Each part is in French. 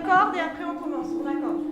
accorde et après on commence. On accorde.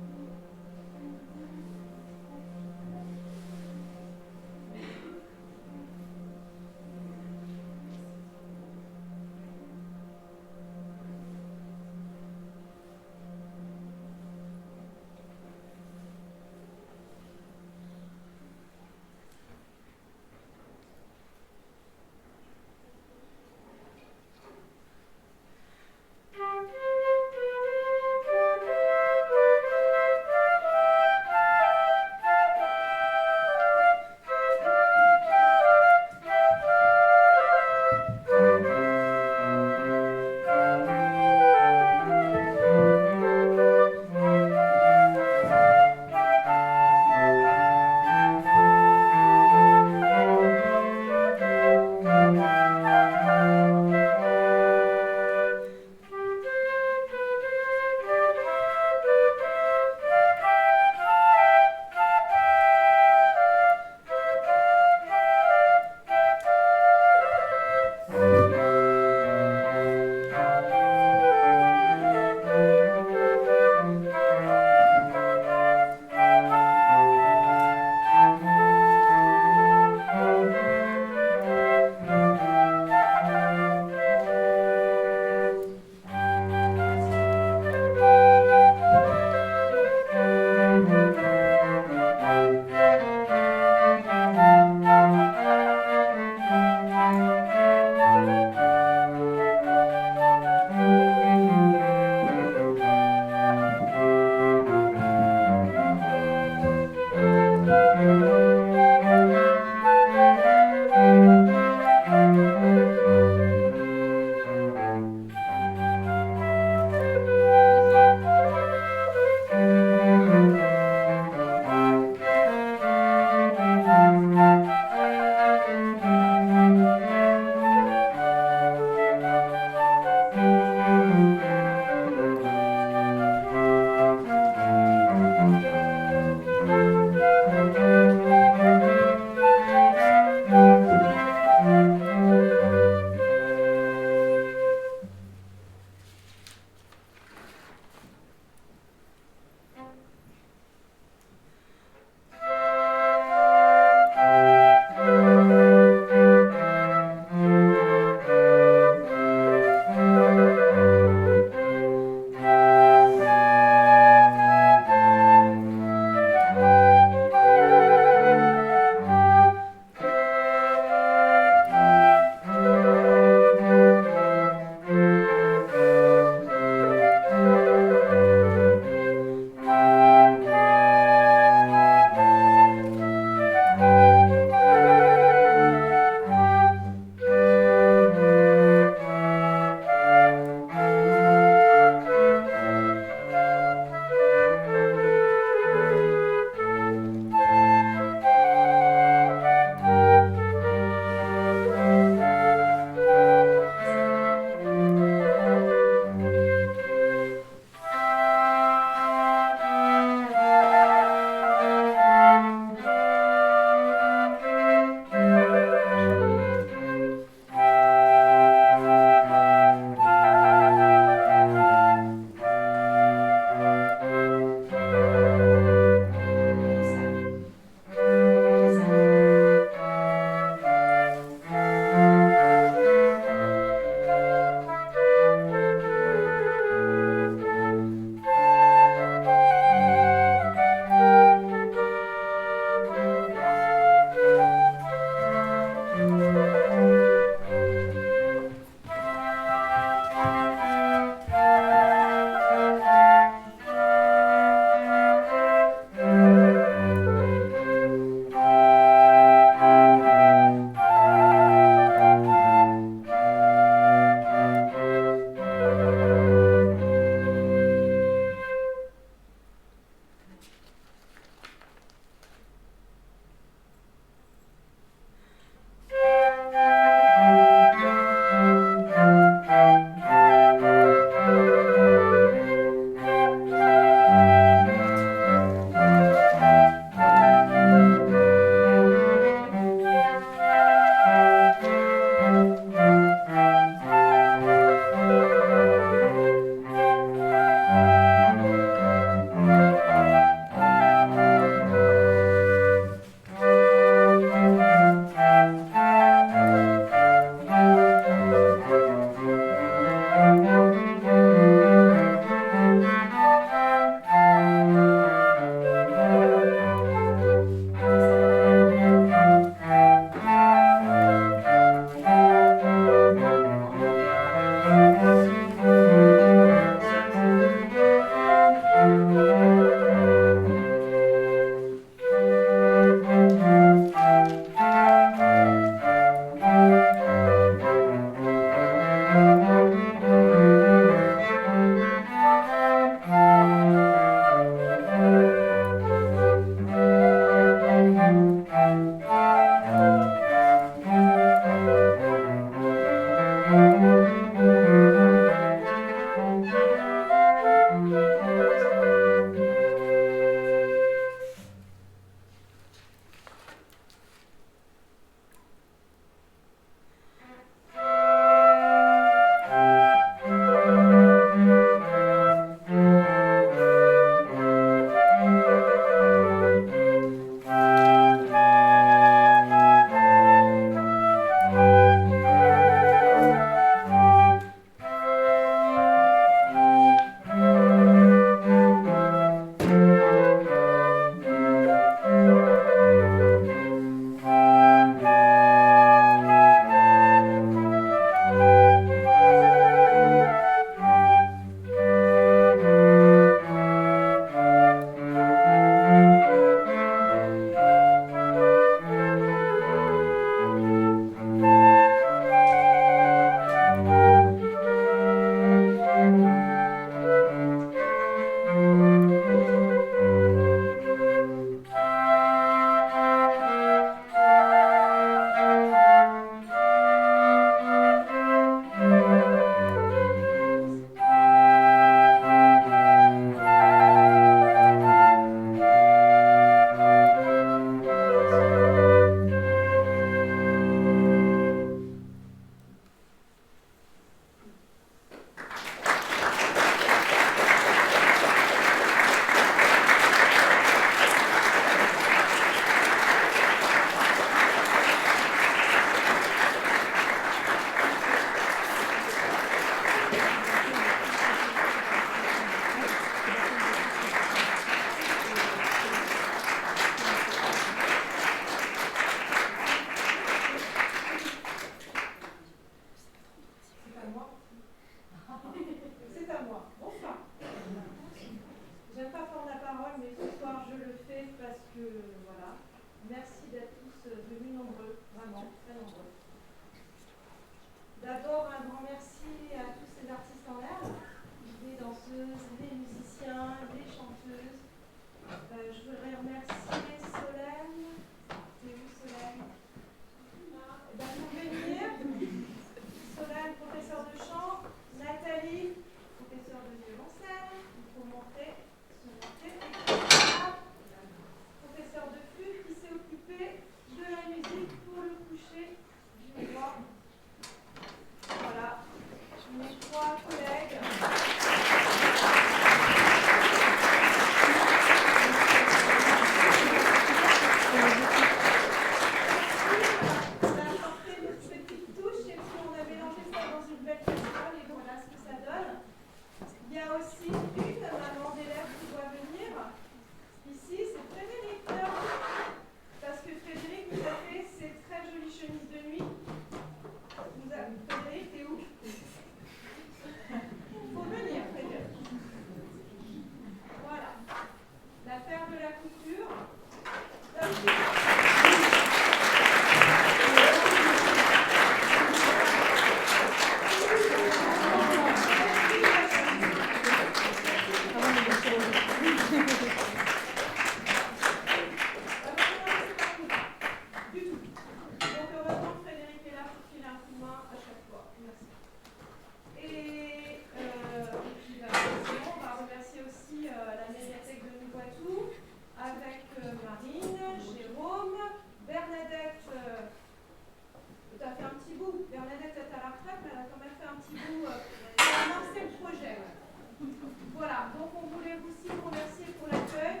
Voilà, donc on voulait aussi vous remercier pour l'accueil,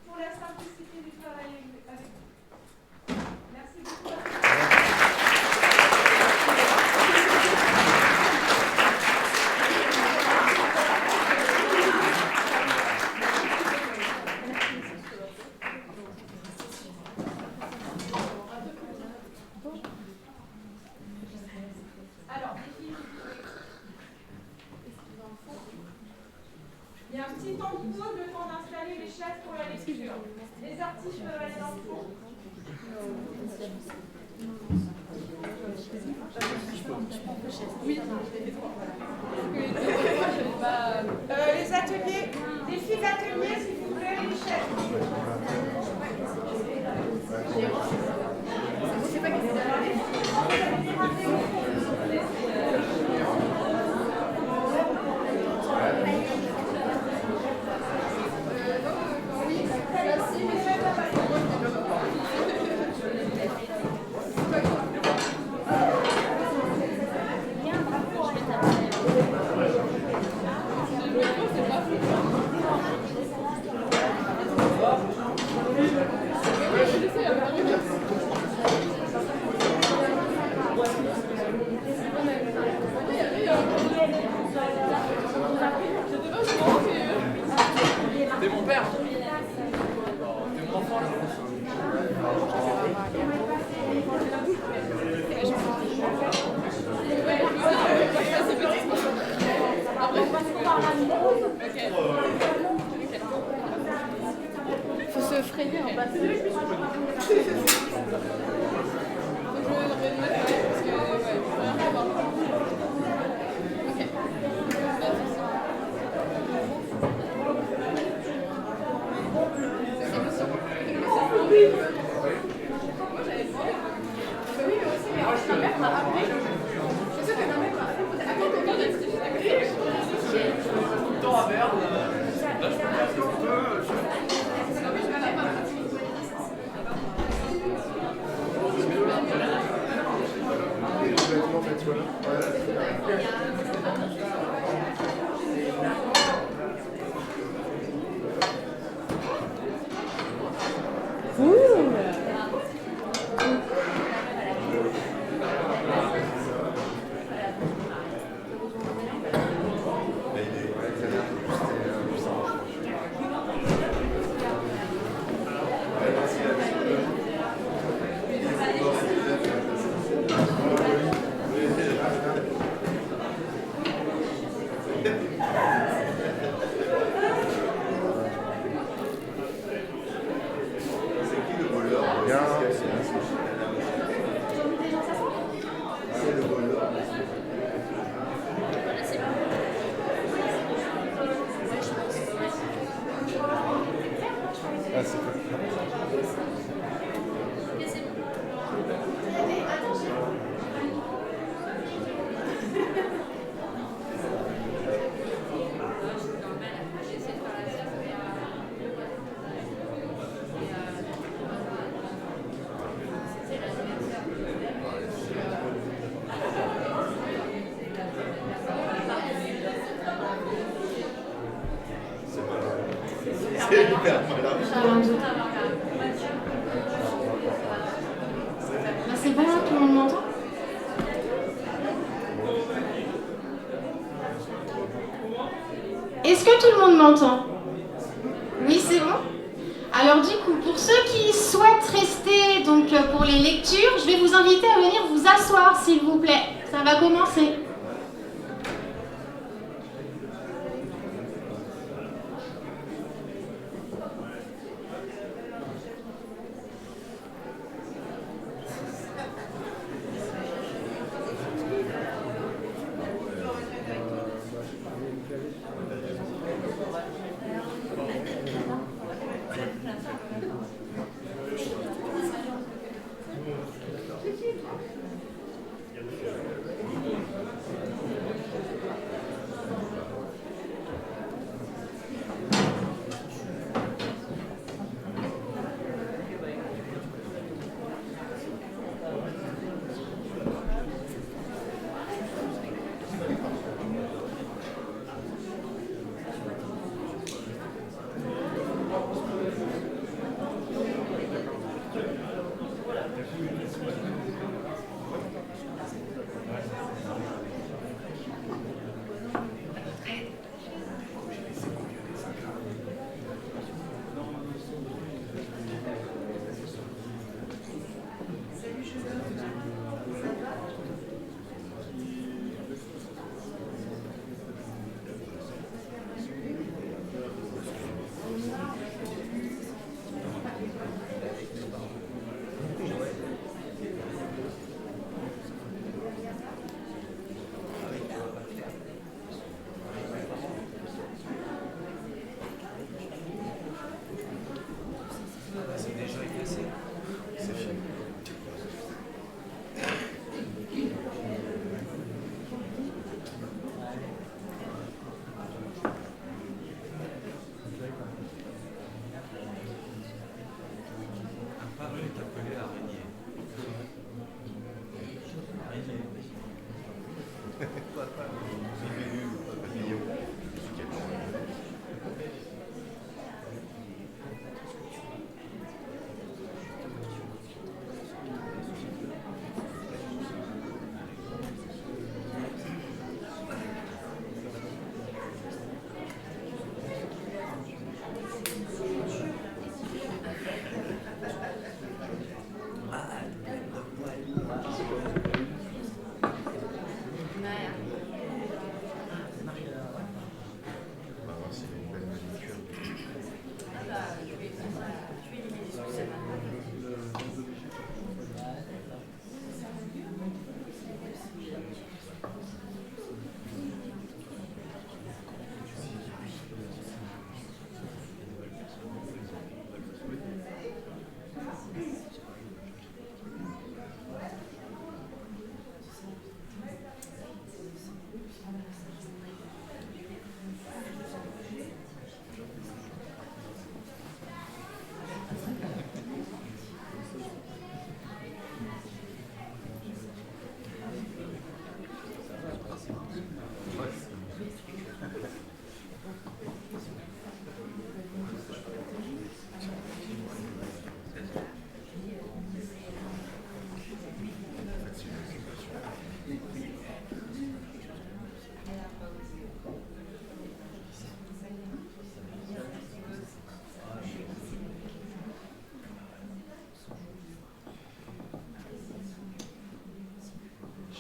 pour la simplicité du travail avec vous. Merci beaucoup. Alors, il y a un petit temps de pause, le temps d'installer les chaises pour la lecture. Les artistes peuvent aller dans le fond. Les ateliers, les filles d'atelier, s'il vous plaît, les chaises. T'es mon père. T'es mon enfant. Faut se freiner en bas. C'est bon, tout le monde m'entend? Est-ce que tout le monde m'entend? Oui, c'est bon? Alors du coup, pour ceux qui souhaitent rester donc, pour les lectures, je vais vous inviter à venir vous asseoir, s'il vous plaît. Ça va commencer.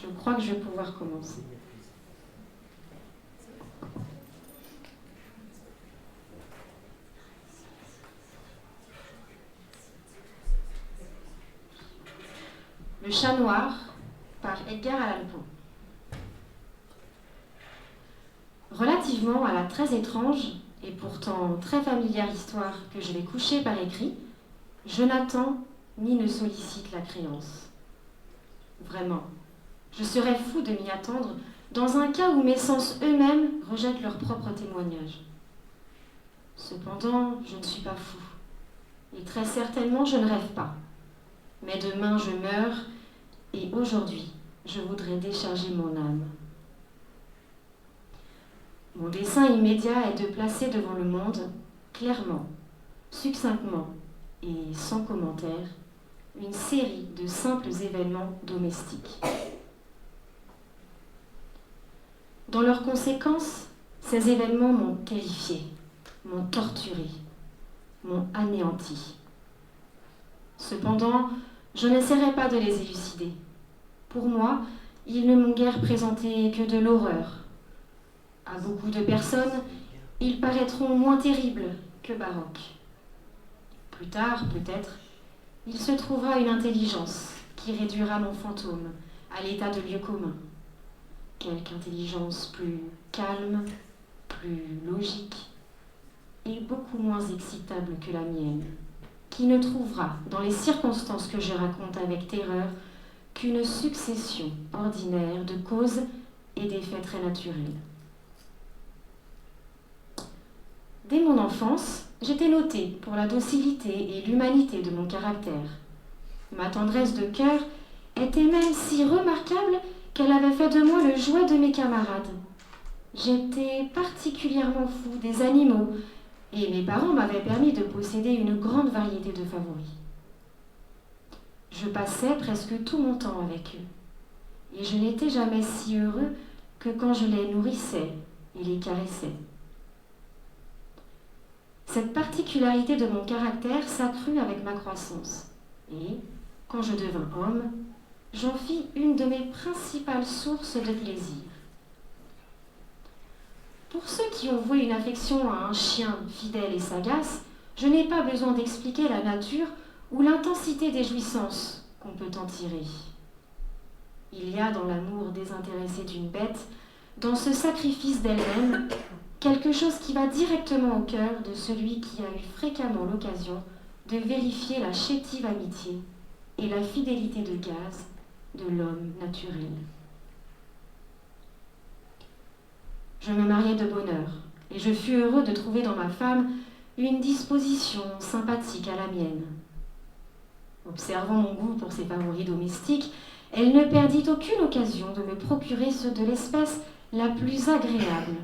Je crois que je vais pouvoir commencer. Le chat noir par Edgar Allan Poe. Relativement à la très étrange et pourtant très familière histoire que je vais coucher par écrit, je n'attends ni ne sollicite la créance. Vraiment, je serais fou de m'y attendre dans un cas où mes sens eux-mêmes rejettent leur propre témoignage. Cependant, je ne suis pas fou, et très certainement je ne rêve pas. Mais demain je meurs, et aujourd'hui je voudrais décharger mon âme. Mon dessein immédiat est de placer devant le monde, clairement, succinctement et sans commentaire, une série de simples événements domestiques. Dans leurs conséquences, ces événements m'ont terrifié, m'ont torturé, m'ont anéanti. Cependant, je n'essaierai pas de les élucider. Pour moi, ils ne m'ont guère présenté que de l'horreur. À beaucoup de personnes, ils paraîtront moins terribles que baroques. Plus tard, peut-être, il se trouvera une intelligence qui réduira mon fantôme à l'état de lieu commun. Quelque intelligence plus calme, plus logique et beaucoup moins excitable que la mienne, qui ne trouvera, dans les circonstances que je raconte avec terreur, qu'une succession ordinaire de causes et d'effets très naturels. Dès mon enfance, j'étais notée pour la docilité et l'humanité de mon caractère. Ma tendresse de cœur était même si remarquable qu'elle avait fait de moi le jouet de mes camarades. J'étais particulièrement fou des animaux et mes parents m'avaient permis de posséder une grande variété de favoris. Je passais presque tout mon temps avec eux et je n'étais jamais si heureux que quand je les nourrissais et les caressais. Cette particularité de mon caractère s'accrut avec ma croissance et, quand je devins homme, j'en fis une de mes principales sources de plaisir. Pour ceux qui ont voué une affection à un chien fidèle et sagace, je n'ai pas besoin d'expliquer la nature ou l'intensité des jouissances qu'on peut en tirer. Il y a dans l'amour désintéressé d'une bête, dans ce sacrifice d'elle-même, quelque chose qui va directement au cœur de celui qui a eu fréquemment l'occasion de vérifier la chétive amitié et la fidélité de gaz de l'homme naturel. Je me mariai de bonne heure, et je fus heureux de trouver dans ma femme une disposition sympathique à la mienne. Observant mon goût pour ses favoris domestiques, elle ne perdit aucune occasion de me procurer ceux de l'espèce la plus agréable.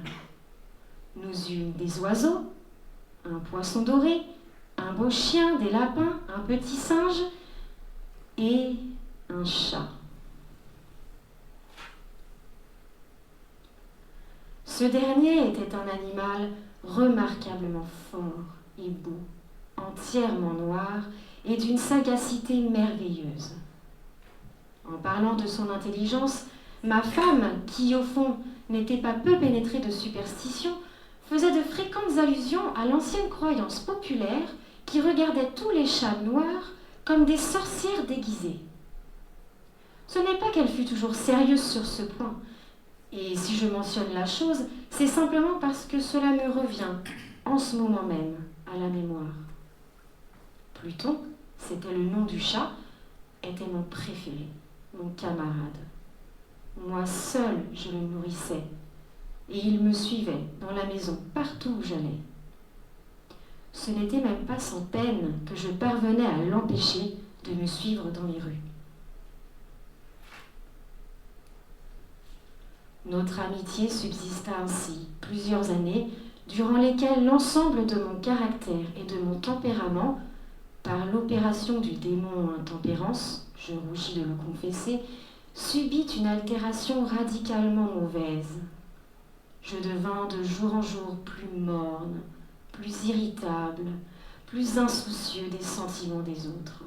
Nous eûmes des oiseaux, un poisson doré, un beau chien, des lapins, un petit singe et un chat. Ce dernier était un animal remarquablement fort et beau, entièrement noir et d'une sagacité merveilleuse. En parlant de son intelligence, ma femme, qui au fond n'était pas peu pénétrée de superstition, faisait de fréquentes allusions à l'ancienne croyance populaire qui regardait tous les chats noirs comme des sorcières déguisées. Ce n'est pas qu'elle fût toujours sérieuse sur ce point, et si je mentionne la chose, c'est simplement parce que cela me revient, en ce moment même, à la mémoire. Pluton, c'était le nom du chat, était mon préféré, mon camarade. Moi seule, je le nourrissais, et il me suivait dans la maison, partout où j'allais. Ce n'était même pas sans peine que je parvenais à l'empêcher de me suivre dans les rues. Notre amitié subsista ainsi plusieurs années, durant lesquelles l'ensemble de mon caractère et de mon tempérament, par l'opération du démon intempérance, je rougis de le confesser, subit une altération radicalement mauvaise. Je devins de jour en jour plus morne, plus irritable, plus insoucieux des sentiments des autres.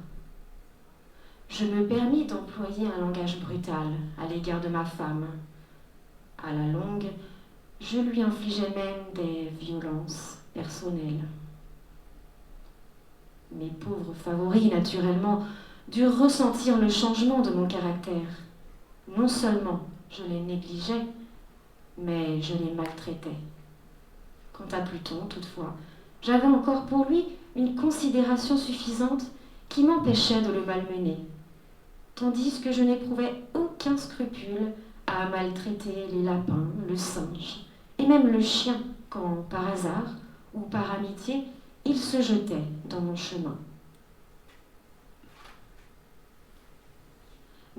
je me permis d'employer un langage brutal à l'égard de ma femme. À la longue, je lui infligeais même des violences personnelles. Mes pauvres favoris, naturellement, durent ressentir le changement de mon caractère. Non seulement je les négligeais, mais je les maltraitais. Quant à Pluton, toutefois, j'avais encore pour lui une considération suffisante qui m'empêchait de le malmener, tandis que je n'éprouvais aucun scrupule à maltraiter les lapins, le singe, et même le chien, quand, par hasard ou par amitié, il se jetait dans mon chemin.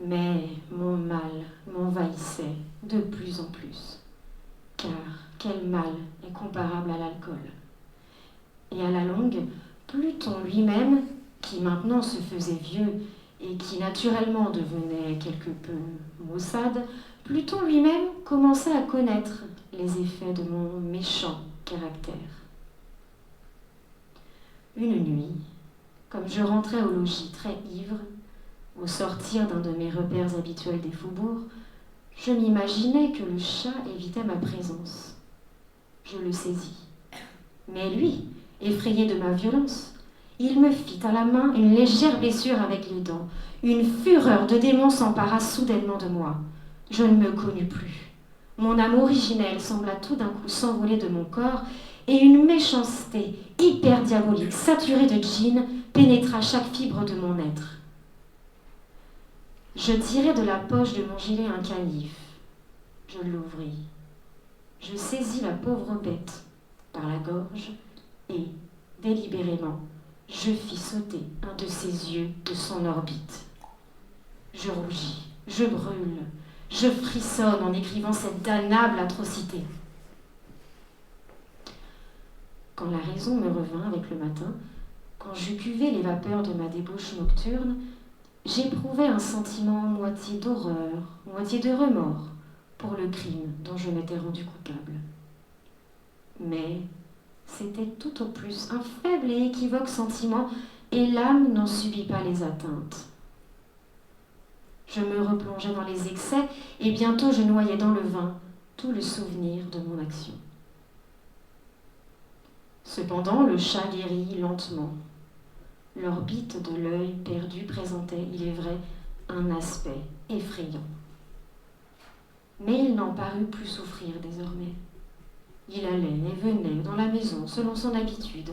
Mais mon mal m'envahissait de plus en plus, car quel mal est comparable à l'alcool? Et à la longue, Pluton lui-même, qui maintenant se faisait vieux et qui naturellement devenait quelque peu maussade, Pluton lui-même commençait à connaître les effets de mon méchant caractère. Une nuit, comme je rentrais au logis très ivre, au sortir d'un de mes repères habituels des faubourgs, je m'imaginais que le chat évitait ma présence. Je le saisis. Mais lui, effrayé de ma violence, il me fit à la main une légère blessure avec les dents. Une fureur de démon s'empara soudainement de moi. Je ne me connus plus. Mon âme originelle sembla tout d'un coup s'envoler de mon corps et une méchanceté hyper diabolique, saturée de djinn, pénétra chaque fibre de mon être. Je tirai de la poche de mon gilet un canif. Je l'ouvris. Je saisis la pauvre bête par la gorge et, délibérément, je fis sauter un de ses yeux de son orbite. Je rougis, je brûle, je frissonne en écrivant cette damnable atrocité. Quand la raison me revint avec le matin, quand j'eus cuvé les vapeurs de ma débauche nocturne, j'éprouvais un sentiment moitié d'horreur, moitié de remords pour le crime dont je m'étais rendu coupable. Mais c'était tout au plus un faible et équivoque sentiment, et l'âme n'en subit pas les atteintes. Je me replongeais dans les excès, et bientôt je noyais dans le vin tout le souvenir de mon action. Cependant, le chat guérit lentement. L'orbite de l'œil perdu présentait, il est vrai, un aspect effrayant. Mais il n'en parut plus souffrir désormais. Il allait et venait dans la maison selon son habitude,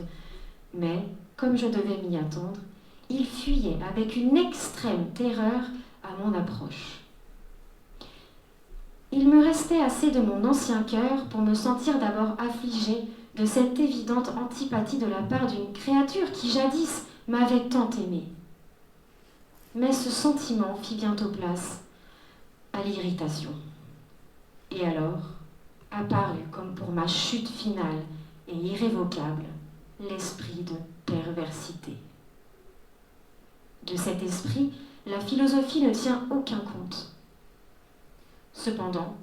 mais, comme je devais m'y attendre, il fuyait avec une extrême terreur à mon approche. Il me restait assez de mon ancien cœur pour me sentir d'abord affligée de cette évidente antipathie de la part d'une créature qui jadis m'avait tant aimée. Mais ce sentiment fit bientôt place à l'irritation. Et alors apparut, comme pour ma chute finale et irrévocable, l'esprit de perversité. De cet esprit, la philosophie ne tient aucun compte. Cependant,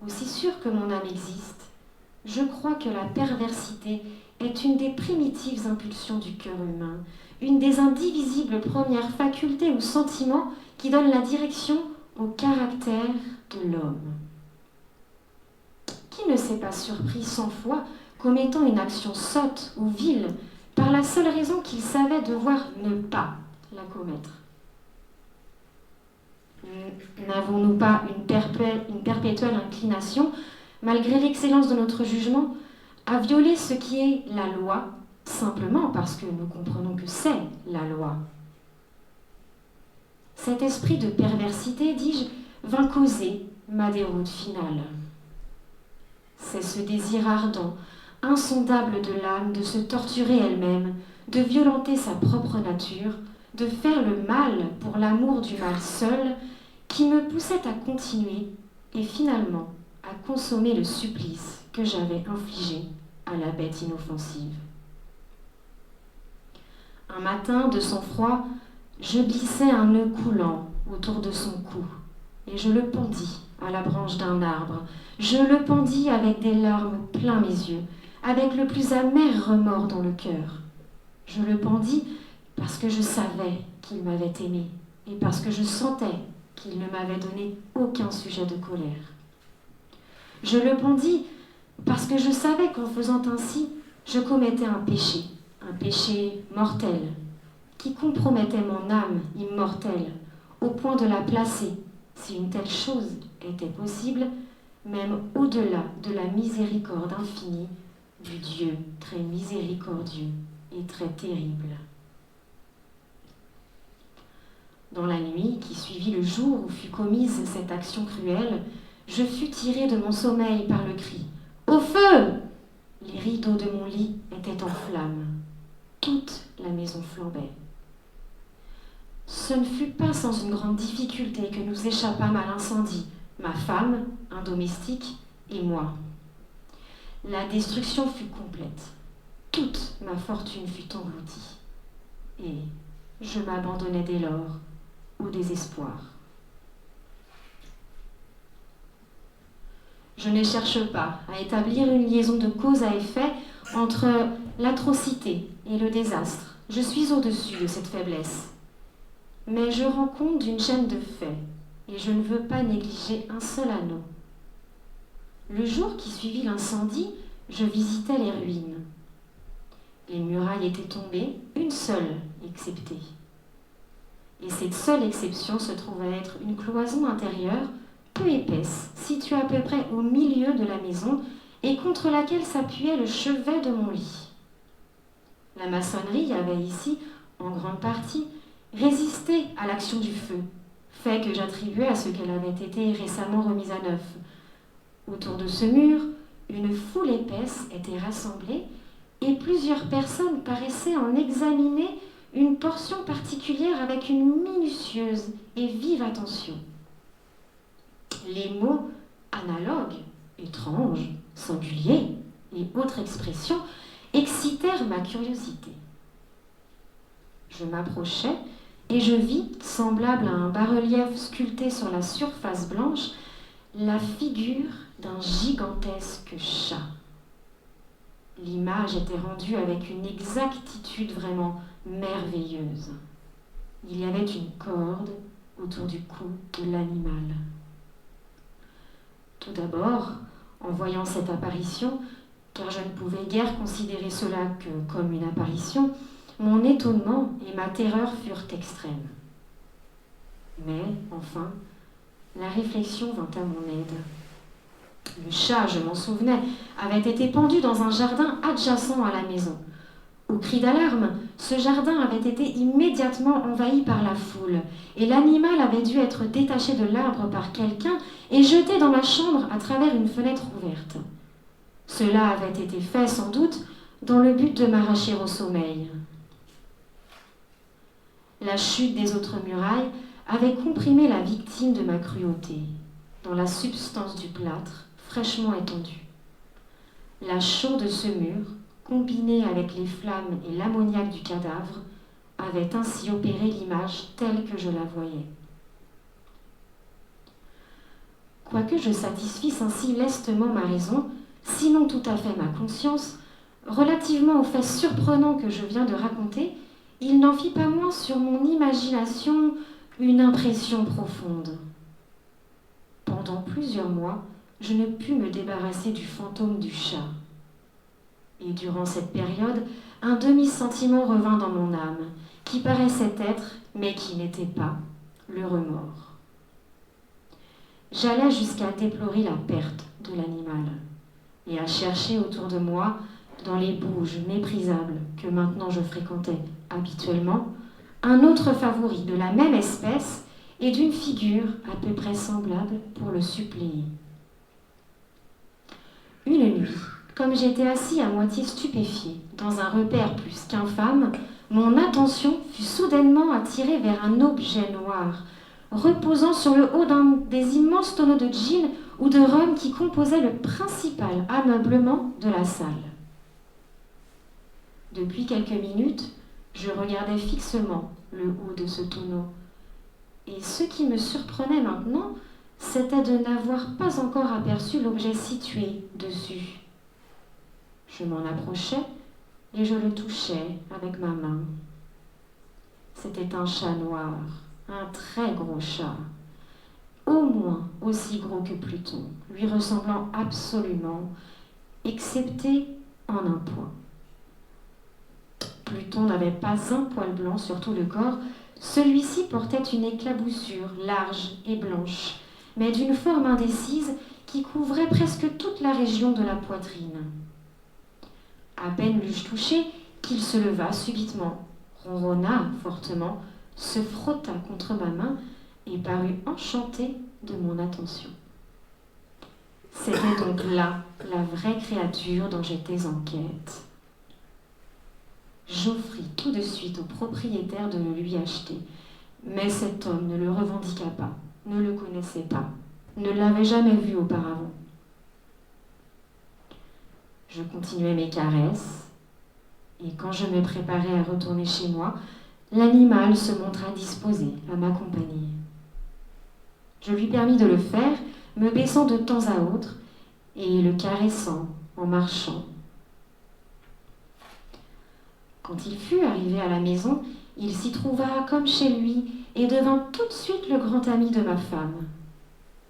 aussi sûr que mon âme existe, je crois que la perversité est une des primitives impulsions du cœur humain, une des indivisibles premières facultés ou sentiments qui donnent la direction au caractère de l'homme. Qui ne s'est pas surpris 100 fois commettant une action sotte ou vile par la seule raison qu'il savait devoir ne pas la commettre? N'avons-nous pas une perpétuelle inclination, malgré l'excellence de notre jugement, à violer ce qui est la loi, simplement parce que nous comprenons que c'est la loi? Cet esprit de perversité, dis-je, vint causer ma déroute finale. C'est ce désir ardent, insondable de l'âme de se torturer elle-même, de violenter sa propre nature, de faire le mal pour l'amour du mal seul, qui me poussait à continuer et finalement à consommer le supplice que j'avais infligé à la bête inoffensive. Un matin, de sang-froid, je glissai un nœud coulant autour de son cou et je le pendis à la branche d'un arbre. Je le pendis avec des larmes plein mes yeux, avec le plus amer remords dans le cœur. Je le pendis parce que je savais qu'il m'avait aimée et parce que je sentais qu'il ne m'avait donné aucun sujet de colère. Je le pendis parce que je savais qu'en faisant ainsi, je commettais un péché mortel, qui compromettait mon âme immortelle, au point de la placer, si une telle chose était possible, même au-delà de la miséricorde infinie du Dieu très miséricordieux et très terrible. Dans la nuit qui suivit le jour où fut commise cette action cruelle, je fus tirée de mon sommeil par le cri « Au feu !» Les rideaux de mon lit étaient en flammes. Toute la maison flambait. Ce ne fut pas sans une grande difficulté que nous échappâmes à l'incendie, ma femme, un domestique et moi. La destruction fut complète. Toute ma fortune fut engloutie. Et je m'abandonnai dès lors au désespoir. Je ne cherche pas à établir une liaison de cause à effet entre l'atrocité et le désastre. Je suis au-dessus de cette faiblesse. Mais je rends compte d'une chaîne de faits et je ne veux pas négliger un seul anneau. Le jour qui suivit l'incendie, je visitais les ruines. Les murailles étaient tombées, une seule exceptée. Et cette seule exception se trouvait être une cloison intérieure peu épaisse, située à peu près au milieu de la maison et contre laquelle s'appuyait le chevet de mon lit. La maçonnerie avait ici, en grande partie, résisté à l'action du feu, fait que j'attribuais à ce qu'elle avait été récemment remise à neuf. Autour de ce mur, une foule épaisse était rassemblée et plusieurs personnes paraissaient en examiner une portion particulière avec une minutieuse et vive attention. Les mots analogues, étranges, singuliers et autres expressions excitèrent ma curiosité. Je m'approchai et je vis, semblable à un bas-relief sculpté sur la surface blanche, la figure d'un gigantesque chat. L'image était rendue avec une exactitude vraiment merveilleuse. Il y avait une corde autour du cou de l'animal. Tout d'abord, en voyant cette apparition, car je ne pouvais guère considérer cela que comme une apparition, mon étonnement et ma terreur furent extrêmes. Mais, enfin, la réflexion vint à mon aide. Le chat, je m'en souvenais, avait été pendu dans un jardin adjacent à la maison. Au cri d'alarme, ce jardin avait été immédiatement envahi par la foule, et l'animal avait dû être détaché de l'arbre par quelqu'un et jeté dans ma chambre à travers une fenêtre ouverte. Cela avait été fait, sans doute, dans le but de m'arracher au sommeil. La chute des autres murailles avait comprimé la victime de ma cruauté, dans la substance du plâtre, fraîchement étendu. La chaux de ce mur, combinée avec les flammes et l'ammoniaque du cadavre, avait ainsi opéré l'image telle que je la voyais. Quoique je satisfisse ainsi lestement ma raison, sinon tout à fait ma conscience, relativement aux faits surprenants que je viens de raconter, il n'en fit pas moins sur mon imagination une impression profonde. Pendant plusieurs mois, je ne pus me débarrasser du fantôme du chat. Et durant cette période, un demi-sentiment revint dans mon âme, qui paraissait être, mais qui n'était pas, le remords. J'allais jusqu'à déplorer la perte de l'animal, et à chercher autour de moi, dans les bouges méprisables que maintenant je fréquentais habituellement, un autre favori de la même espèce et d'une figure à peu près semblable pour le suppléer. Une nuit, comme j'étais assis à moitié stupéfié dans un repaire plus qu'infâme, mon attention fut soudainement attirée vers un objet noir, reposant sur le haut d'un des immenses tonneaux de gin ou de rhum qui composaient le principal ameublement de la salle. Depuis quelques minutes, je regardais fixement le haut de ce tonneau, et ce qui me surprenait maintenant, c'était de n'avoir pas encore aperçu l'objet situé dessus. Je m'en approchai et je le touchai avec ma main. C'était un chat noir, un très gros chat, au moins aussi gros que Pluton, lui ressemblant absolument, excepté en un point. Pluton n'avait pas un poil blanc sur tout le corps, celui-ci portait une éclaboussure large et blanche, mais d'une forme indécise qui couvrait presque toute la région de la poitrine. À peine l'eus-je touché qu'il se leva subitement, ronronna fortement, se frotta contre ma main et parut enchanté de mon attention. C'était donc là la vraie créature dont j'étais en quête. J'offris tout de suite au propriétaire de le lui acheter, mais cet homme ne le revendiqua pas, ne le connaissait pas, ne l'avait jamais vu auparavant. Je continuais mes caresses, et quand je me préparais à retourner chez moi, l'animal se montra disposé à m'accompagner. Je lui permis de le faire, me baissant de temps à autre et le caressant en marchant. Quand il fut arrivé à la maison, il s'y trouva comme chez lui et devint tout de suite le grand ami de ma femme.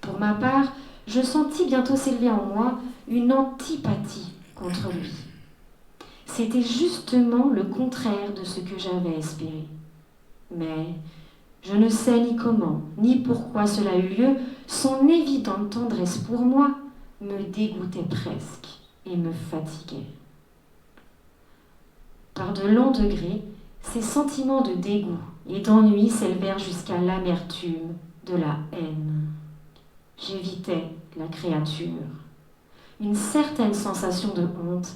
Pour ma part, je sentis bientôt s'élever en moi une antipathie contre lui. C'était justement le contraire de ce que j'avais espéré. Mais je ne sais ni comment, ni pourquoi cela eut lieu, son évidente tendresse pour moi me dégoûtait presque et me fatiguait. Par de longs degrés, ces sentiments de dégoût et d'ennui s'élevèrent jusqu'à l'amertume de la haine. J'évitais la créature. Une certaine sensation de honte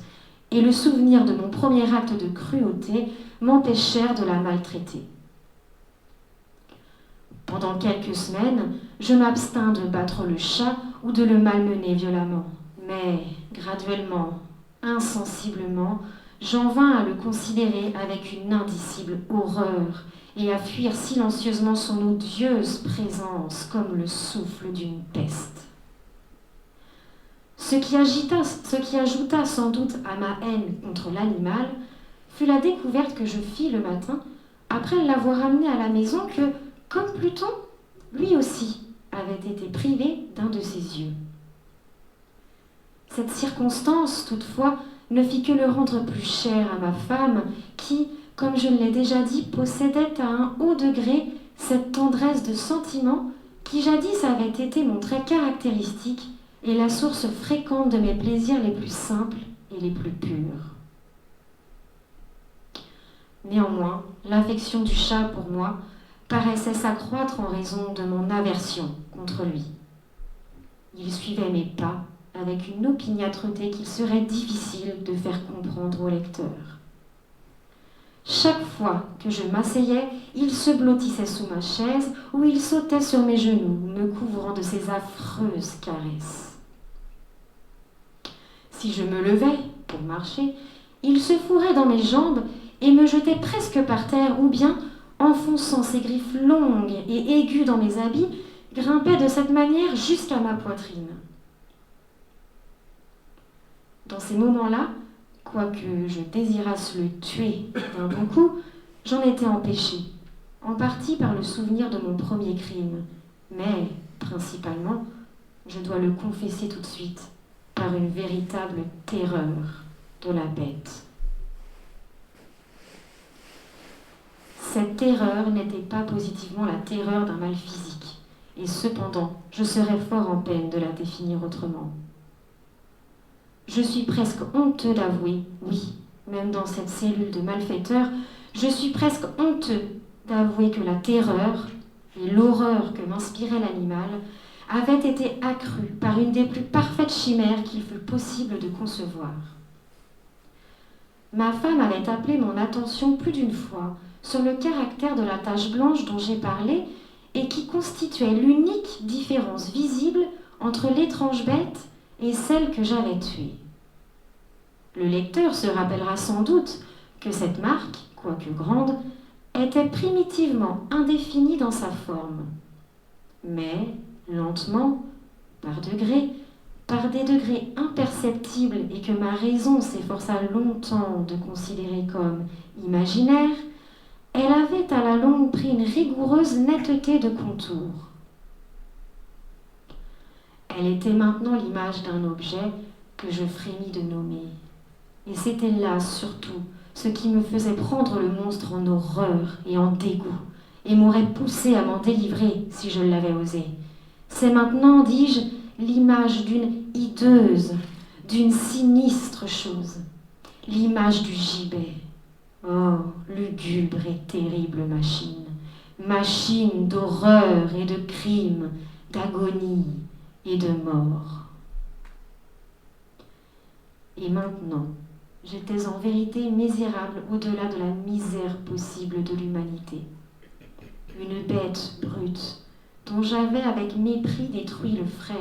et le souvenir de mon premier acte de cruauté m'empêchèrent de la maltraiter. Pendant quelques semaines, je m'abstins de battre le chat ou de le malmener violemment. Mais graduellement, insensiblement, j'en vins à le considérer avec une indicible horreur et à fuir silencieusement son odieuse présence comme le souffle d'une peste. Ce qui ajouta sans doute à ma haine contre l'animal fut la découverte que je fis le matin, après l'avoir amené à la maison, que, comme Pluton, lui aussi avait été privé d'un de ses yeux. Cette circonstance, toutefois, ne fit que le rendre plus cher à ma femme, qui, comme je l'ai déjà dit, possédait à un haut degré cette tendresse de sentiment qui jadis avait été mon trait caractéristique et la source fréquente de mes plaisirs les plus simples et les plus purs. Néanmoins, l'affection du chat pour moi paraissait s'accroître en raison de mon aversion contre lui. Il suivait mes pas avec une opiniâtreté qu'il serait difficile de faire comprendre au lecteur. Chaque fois que je m'asseyais, il se blottissait sous ma chaise ou il sautait sur mes genoux, me couvrant de ses affreuses caresses. Si je me levais pour marcher, il se fourrait dans mes jambes et me jetait presque par terre, ou bien, enfonçant ses griffes longues et aiguës dans mes habits, grimpait de cette manière jusqu'à ma poitrine. Dans ces moments-là, quoique je désirasse le tuer d'un bon coup, j'en étais empêchée, en partie par le souvenir de mon premier crime, mais principalement, je dois le confesser tout de suite, par une véritable terreur de la bête. Cette terreur n'était pas positivement la terreur d'un mal physique, et cependant, je serais fort en peine de la définir autrement. Je suis presque honteux d'avouer, oui, même dans cette cellule de malfaiteurs, je suis presque honteux d'avouer que la terreur et l'horreur que m'inspirait l'animal avaient été accrues par une des plus parfaites chimères qu'il fût possible de concevoir. Ma femme avait appelé mon attention plus d'une fois sur le caractère de la tache blanche dont j'ai parlé et qui constituait l'unique différence visible entre l'étrange bête et celle que j'avais tuée. Le lecteur se rappellera sans doute que cette marque, quoique grande, était primitivement indéfinie dans sa forme. Mais, lentement, par des degrés imperceptibles et que ma raison s'efforça longtemps de considérer comme imaginaires, elle avait à la longue pris une rigoureuse netteté de contour. Elle était maintenant l'image d'un objet que je frémis de nommer. Et c'était là, surtout, ce qui me faisait prendre le monstre en horreur et en dégoût, et m'aurait poussé à m'en délivrer si je l'avais osé. C'est maintenant, dis-je, l'image d'une hideuse, d'une sinistre chose, l'image du gibet. Oh, lugubre et terrible machine, machine d'horreur et de crime, d'agonie et de mort. Et maintenant, j'étais en vérité misérable au-delà de la misère possible de l'humanité. Une bête brute, dont j'avais avec mépris détruit le frère.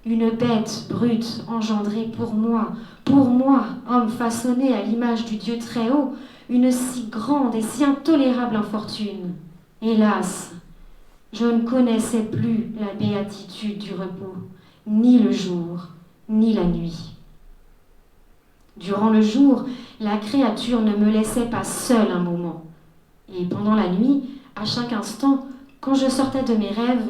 Une bête brute engendrée pour moi, homme façonné à l'image du Dieu très haut, une si grande et si intolérable infortune. Hélas, je ne connaissais plus la béatitude du repos, ni le jour, ni la nuit. Durant le jour, la créature ne me laissait pas seule un moment. Et pendant la nuit, à chaque instant, quand je sortais de mes rêves,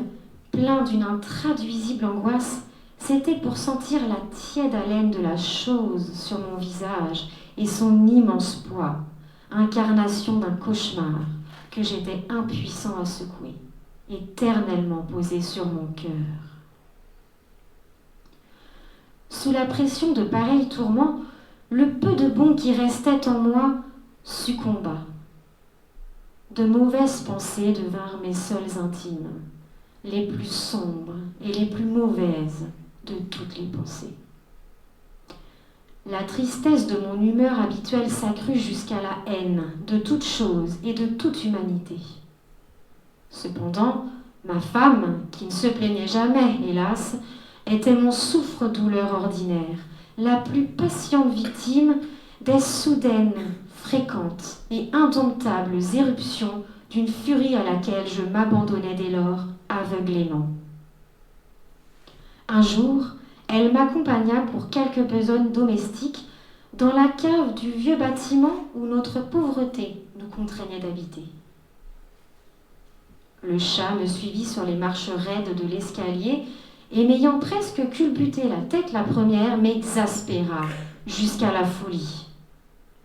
plein d'une intraduisible angoisse, c'était pour sentir la tiède haleine de la chose sur mon visage et son immense poids, incarnation d'un cauchemar que j'étais impuissant à secouer, éternellement posé sur mon cœur. Sous la pression de pareils tourments, le peu de bon qui restait en moi succomba. De mauvaises pensées devinrent mes seules intimes, les plus sombres et les plus mauvaises de toutes les pensées. La tristesse de mon humeur habituelle s'accrut jusqu'à la haine de toute chose et de toute humanité. Cependant, ma femme, qui ne se plaignait jamais, hélas, était mon souffre-douleur ordinaire, la plus patiente victime des soudaines, fréquentes et indomptables éruptions d'une furie à laquelle je m'abandonnais dès lors aveuglément. Un jour, elle m'accompagna pour quelques besognes domestiques dans la cave du vieux bâtiment où notre pauvreté nous contraignait d'habiter. Le chat me suivit sur les marches raides de l'escalier et m'ayant presque culbuté la tête la première, m'exaspéra jusqu'à la folie.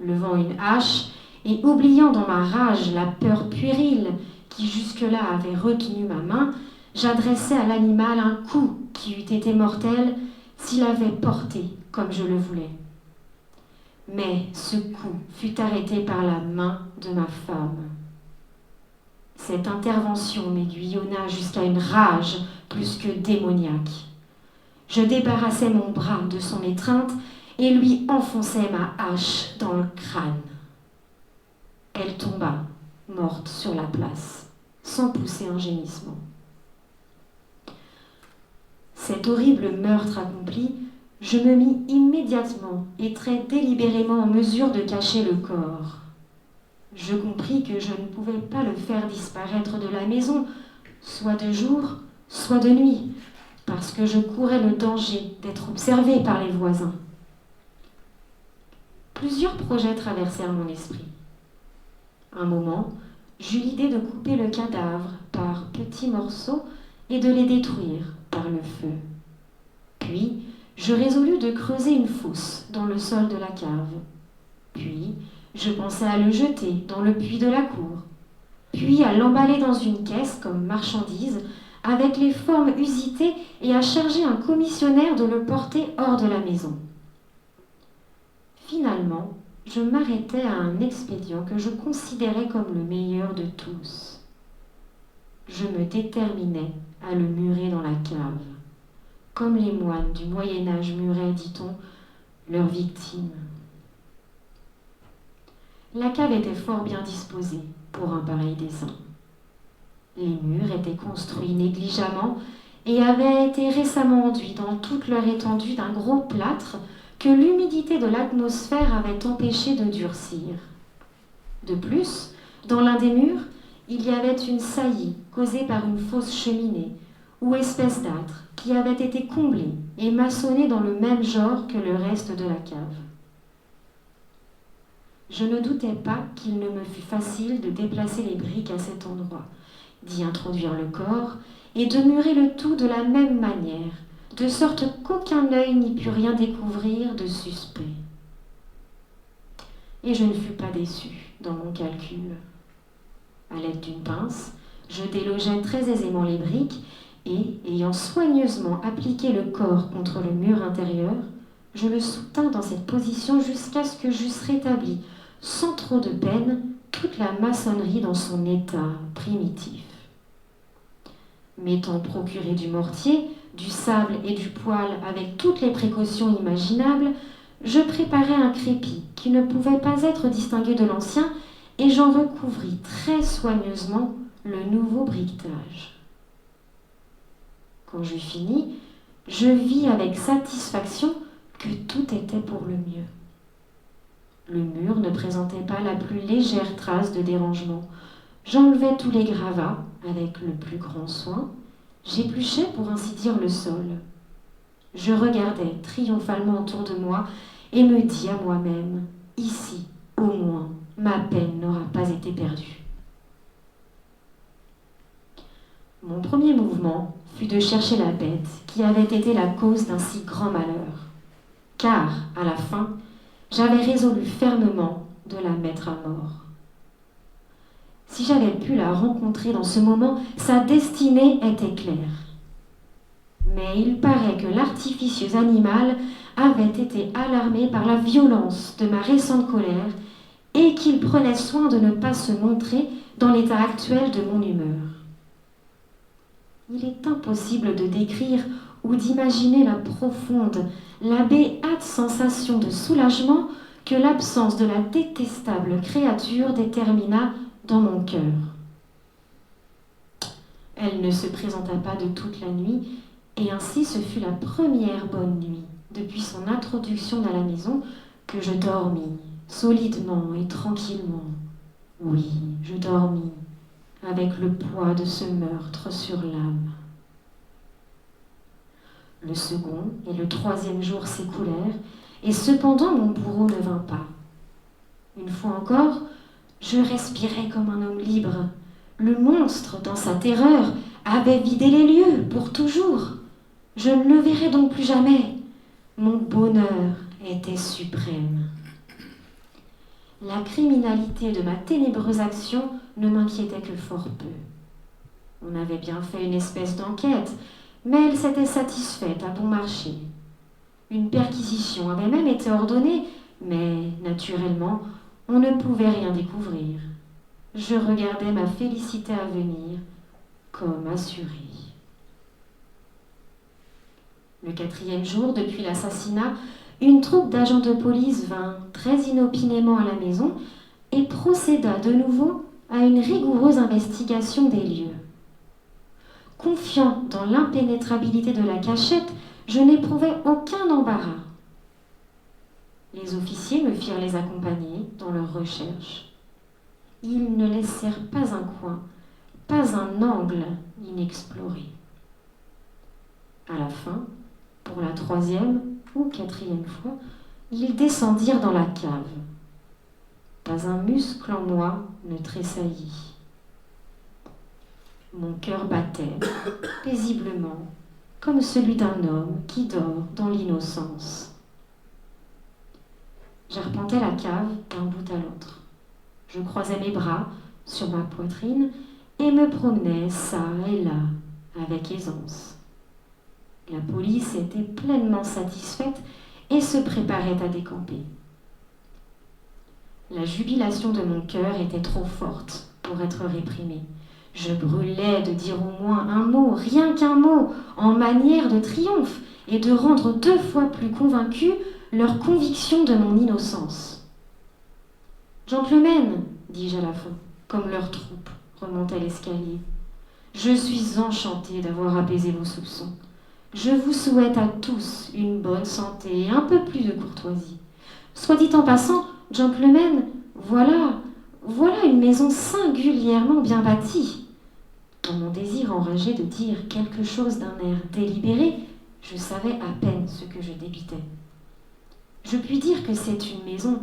Levant une hache et oubliant dans ma rage la peur puérile qui jusque-là avait retenu ma main, j'adressai à l'animal un coup qui eût été mortel s'il avait porté comme je le voulais. Mais ce coup fut arrêté par la main de ma femme. Cette intervention m'aiguillonna jusqu'à une rage plus que démoniaque. Je débarrassai mon bras de son étreinte et lui enfonçai ma hache dans le crâne. Elle tomba, morte sur la place, sans pousser un gémissement. Cet horrible meurtre accompli, je me mis immédiatement et très délibérément en mesure de cacher le corps. Je compris que je ne pouvais pas le faire disparaître de la maison, soit de jour, soit de nuit, parce que je courais le danger d'être observée par les voisins. Plusieurs projets traversèrent mon esprit. Un moment, j'eus l'idée de couper le cadavre par petits morceaux et de les détruire par le feu. Puis, je résolus de creuser une fosse dans le sol de la cave. Puis, je pensai à le jeter dans le puits de la cour. Puis, à l'emballer dans une caisse comme marchandise, avec les formes usitées, et à charger un commissionnaire de le porter hors de la maison. Finalement, je m'arrêtai à un expédient que je considérais comme le meilleur de tous. Je me déterminai à le murer dans la cave, comme les moines du Moyen-Âge muraient, dit-on, leurs victimes. La cave était fort bien disposée pour un pareil dessein. Les murs étaient construits négligemment et avaient été récemment enduits dans toute leur étendue d'un gros plâtre que l'humidité de l'atmosphère avait empêché de durcir. De plus, dans l'un des murs, il y avait une saillie causée par une fausse cheminée ou espèce d'âtre qui avait été comblée et maçonnée dans le même genre que le reste de la cave. Je ne doutais pas qu'il ne me fût facile de déplacer les briques à cet endroit, d'y introduire le corps et de murer le tout de la même manière, de sorte qu'aucun œil n'y put rien découvrir de suspect. Et je ne fus pas déçue dans mon calcul. À l'aide d'une pince, je délogeai très aisément les briques et, ayant soigneusement appliqué le corps contre le mur intérieur, je le soutins dans cette position jusqu'à ce que j'eusse rétabli, sans trop de peine, toute la maçonnerie dans son état primitif. M'étant procuré du mortier, du sable et du poêle avec toutes les précautions imaginables, je préparai un crépi qui ne pouvait pas être distingué de l'ancien et j'en recouvris très soigneusement le nouveau briquetage. Quand j'eus fini, je vis avec satisfaction que tout était pour le mieux. Le mur ne présentait pas la plus légère trace de dérangement. J'enlevai tous les gravats avec le plus grand soin. J'épluchai pour ainsi dire le sol. Je regardais triomphalement autour de moi et me dis à moi-même, ici, au moins, ma peine n'aura pas été perdue. Mon premier mouvement fut de chercher la bête qui avait été la cause d'un si grand malheur, car, à la fin, j'avais résolu fermement de la mettre à mort. Si j'avais pu la rencontrer dans ce moment, sa destinée était claire. Mais il paraît que l'artificieux animal avait été alarmé par la violence de ma récente colère et qu'il prenait soin de ne pas se montrer dans l'état actuel de mon humeur. Il est impossible de décrire ou d'imaginer la profonde, la béate sensation de soulagement que l'absence de la détestable créature détermina dans mon cœur. Elle ne se présenta pas de toute la nuit, et ainsi ce fut la première bonne nuit, depuis son introduction dans la maison, que je dormis, solidement et tranquillement. Oui, je dormis, avec le poids de ce meurtre sur l'âme. Le second et le troisième jour s'écoulèrent, et cependant mon bourreau ne vint pas. Une fois encore, je respirais comme un homme libre. Le monstre, dans sa terreur, avait vidé les lieux pour toujours. Je ne le verrais donc plus jamais. Mon bonheur était suprême. La criminalité de ma ténébreuse action ne m'inquiétait que fort peu. On avait bien fait une espèce d'enquête, mais elle s'était satisfaite à bon marché. Une perquisition avait même été ordonnée, mais naturellement, on ne pouvait rien découvrir. Je regardais ma félicité à venir comme assurée. Le 4e jour depuis l'assassinat, une troupe d'agents de police vint très inopinément à la maison et procéda de nouveau à une rigoureuse investigation des lieux. Confiant dans l'impénétrabilité de la cachette, je n'éprouvais aucun embarras. Les officiers me firent les accompagner dans leurs recherches. Ils ne laissèrent pas un coin, pas un angle inexploré. À la fin, pour la 3e ou 4e fois, ils descendirent dans la cave. Pas un muscle en moi ne tressaillit. Mon cœur battait paisiblement, comme celui d'un homme qui dort dans l'innocence. J'arpentais la cave d'un bout à l'autre. Je croisais mes bras sur ma poitrine et me promenais çà et là avec aisance. La police était pleinement satisfaite et se préparait à décamper. La jubilation de mon cœur était trop forte pour être réprimée. Je brûlais de dire au moins un mot, rien qu'un mot, en manière de triomphe, et de rendre 2 fois plus convaincus leur conviction de mon innocence. « Gentlemen, dis-je à la fin, comme leur troupe remontait l'escalier, je suis enchantée d'avoir apaisé vos soupçons. Je vous souhaite à tous une bonne santé et un peu plus de courtoisie. Soit dit en passant, gentlemen, voilà une maison singulièrement bien bâtie. » Dans mon désir enragé de dire quelque chose d'un air délibéré, je savais à peine ce que je débitais. Je puis dire que c'est une maison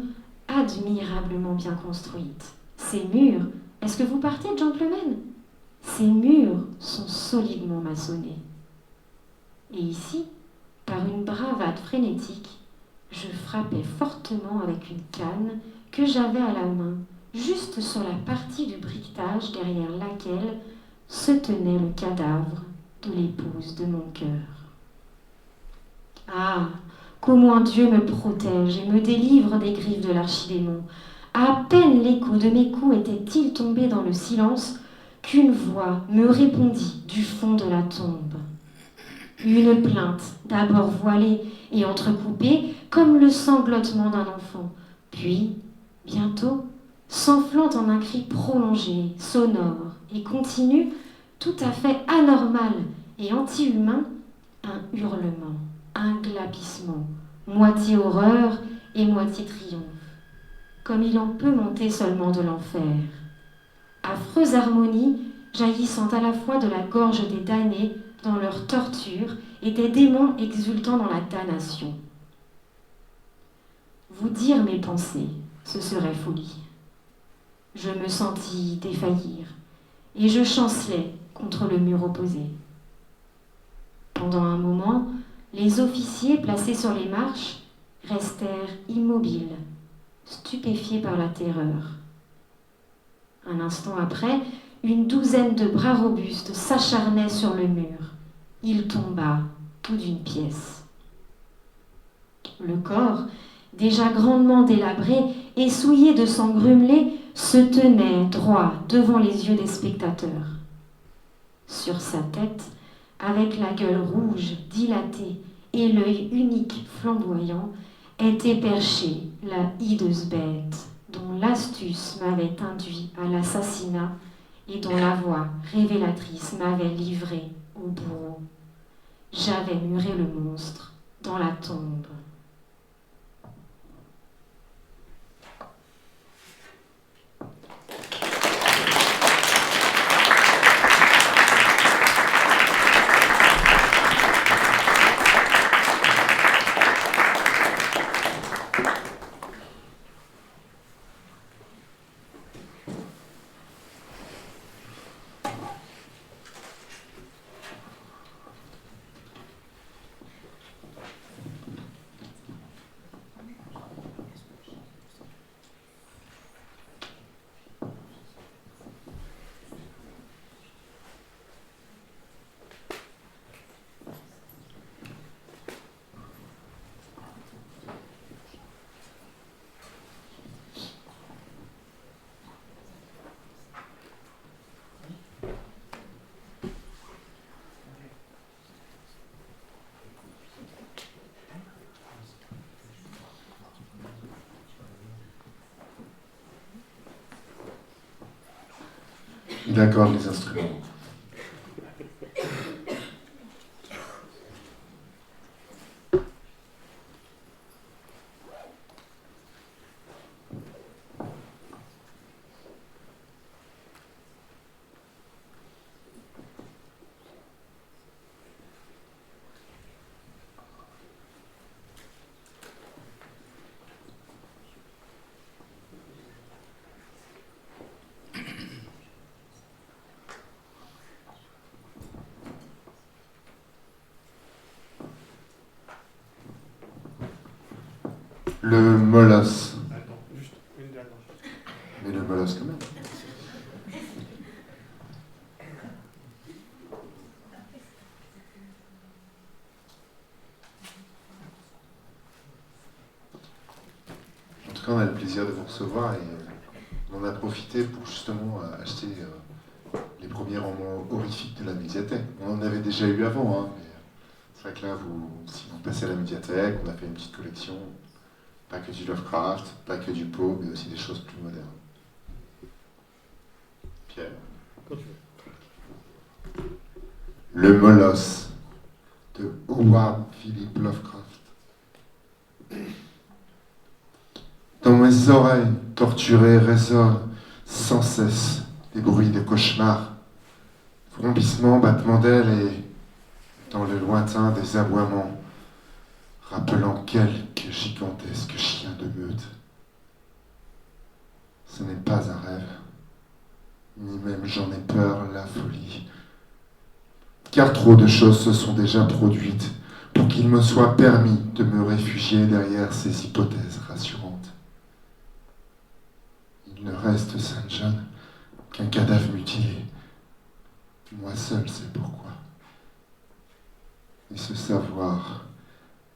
admirablement bien construite. Ces murs, est-ce que vous partez, gentlemen? Ces murs sont solidement maçonnés. Et ici, par une bravade frénétique, je frappais fortement avec une canne que j'avais à la main, juste sur la partie du briquetage derrière laquelle se tenait le cadavre de l'épouse de mon cœur. Ah, qu'au moins Dieu me protège et me délivre des griffes de l'archidémon. À peine l'écho de mes coups était-il tombé dans le silence qu'une voix me répondit du fond de la tombe. Une plainte, d'abord voilée et entrecoupée comme le sanglotement d'un enfant, puis, bientôt, s'enflant en un cri prolongé, sonore et continu, tout à fait anormal et anti-humain, un hurlement, un glapissement, moitié horreur et moitié triomphe, comme il en peut monter seulement de l'enfer. Affreuse harmonie jaillissant à la fois de la gorge des damnés dans leur torture et des démons exultant dans la damnation. Vous dire mes pensées, ce serait folie. Je me sentis défaillir et je chancelais contre le mur opposé. Pendant un moment, les officiers placés sur les marches restèrent immobiles, stupéfiés par la terreur. Un instant après, une douzaine de bras robustes s'acharnaient sur le mur. Il tomba tout d'une pièce. Le corps, déjà grandement délabré et souillé de sang grumelé, se tenait droit devant les yeux des spectateurs. Sur sa tête, avec la gueule rouge, dilatée et l'œil unique flamboyant, était perchée la hideuse bête dont l'astuce m'avait induit à l'assassinat et dont la voix révélatrice m'avait livré au bourreau. J'avais muré le monstre dans la tombe. Il accorde les instruments. Le molosse. Attends, juste une dernière chose. Mais le molosse quand même. En tout cas, on a le plaisir de vous recevoir et on en a profité pour justement acheter les premiers romans horrifiques de la médiathèque. On en avait déjà eu avant, hein, mais c'est vrai que là, si vous passez à la médiathèque, on a fait une petite collection. Pas que du Lovecraft, pas que du Poe, mais aussi des choses plus modernes. Pierre. Quand tu veux. Le Molosse de Howard Philip Lovecraft. Dans mes oreilles torturées résonnent sans cesse des bruits de cauchemars, vrombissements, battements d'ailes et, dans le lointain, des aboiements, rappelant quelques gigantesques chiens de meute. Ce n'est pas un rêve, ni même j'en ai peur, la folie. Car trop de choses se sont déjà produites pour qu'il me soit permis de me réfugier derrière ces hypothèses rassurantes. Il ne reste, Saint John, qu'un cadavre mutilé. Moi seul sais pourquoi. Et ce savoir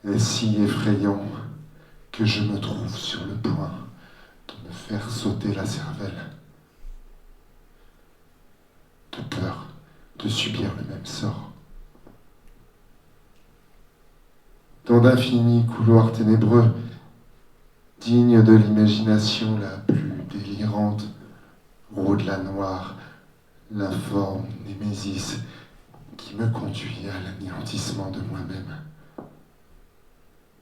est si effrayant que je me trouve sur le point de me faire sauter la cervelle. De peur de subir le même sort. Dans d'infinis couloirs ténébreux, dignes de l'imagination la plus délirante, rôde la noire, l'informe Némésis qui me conduit à l'anéantissement de moi-même.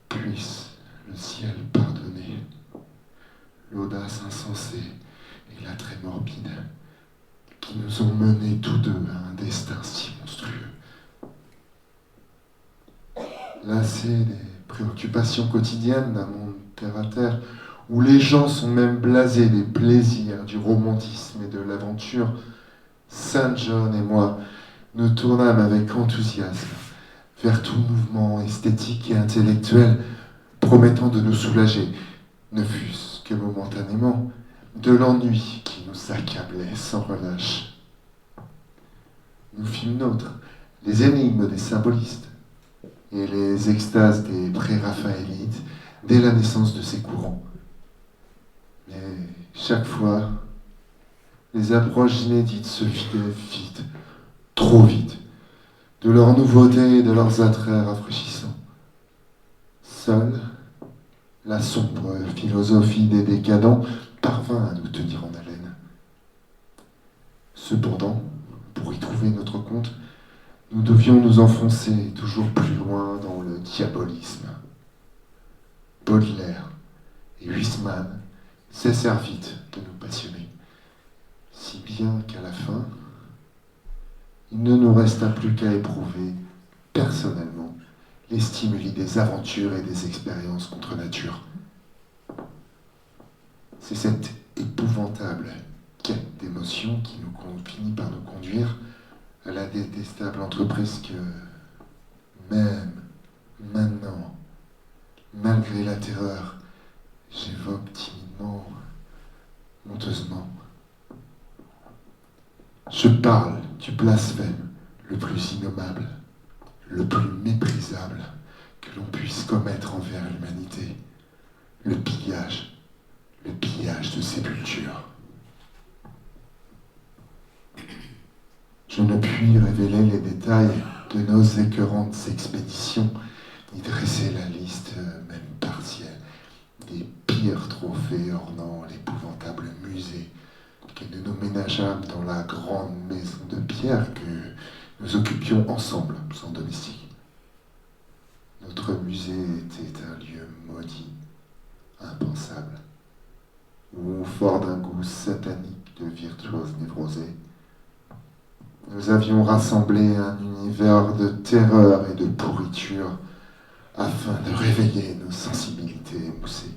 Puisse le ciel pardonner l'audace insensée et l'attrait morbide qui nous ont menés tous deux à un destin si monstrueux. Lassés des préoccupations quotidiennes d'un monde terre-à-terre, où les gens sont même blasés des plaisirs, du romantisme et de l'aventure, Saint John et moi nous tournâmes avec enthousiasme vers tout mouvement esthétique et intellectuel promettant de nous soulager, ne fût-ce que momentanément, de l'ennui qui nous accablait sans relâche. Nous fîmes nôtres les énigmes des symbolistes et les extases des pré-raphaélites dès la naissance de ces courants. Mais chaque fois, les approches inédites se vidaient vite, trop vite, de leur nouveauté et de leurs attraits rafraîchissants. Seule, la sombre philosophie des décadents parvint à nous tenir en haleine. Cependant, pour y trouver notre compte, nous devions nous enfoncer toujours plus loin dans le diabolisme. Baudelaire et Huysmans cessèrent vite de nous passionner, si bien qu'à la fin, il ne nous resta plus qu'à éprouver personnellement les stimuli des aventures et des expériences contre nature. C'est cette épouvantable quête d'émotions qui finit par nous conduire à la détestable entreprise que, même maintenant, malgré la terreur, j'évoque timidement, honteusement. Je parle du blasphème le plus innommable, le plus méprisable que l'on puisse commettre envers l'humanité, le pillage de sépultures. Je ne puis révéler les détails de nos écœurantes expéditions, ni dresser la liste, même partielle, des pires trophées ornant l'épouvantable musée que nous nous ménageâmes dans la grande maison de pierre que nous occupions ensemble, sans domestique. Notre musée était un lieu maudit, impensable, où, fort d'un goût satanique de virtuoses névrosés, nous avions rassemblé un univers de terreur et de pourriture afin de réveiller nos sensibilités émoussées.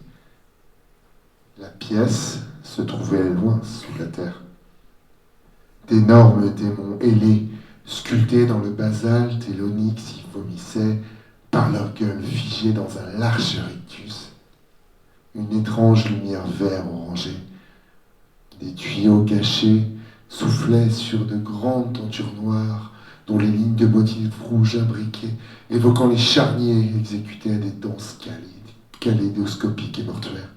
La pièce se trouvait loin sous la terre. D'énormes démons ailés, sculptés dans le basalte et l'onyx, y vomissaient, par leur gueule figée dans un large rictus, une étrange lumière vert-orangée. Des tuyaux cachés soufflaient sur de grandes tentures noires dont les lignes de motifs rouges imbriqués, évoquant les charniers, exécutaient des danses kaléidoscopiques et mortuaires.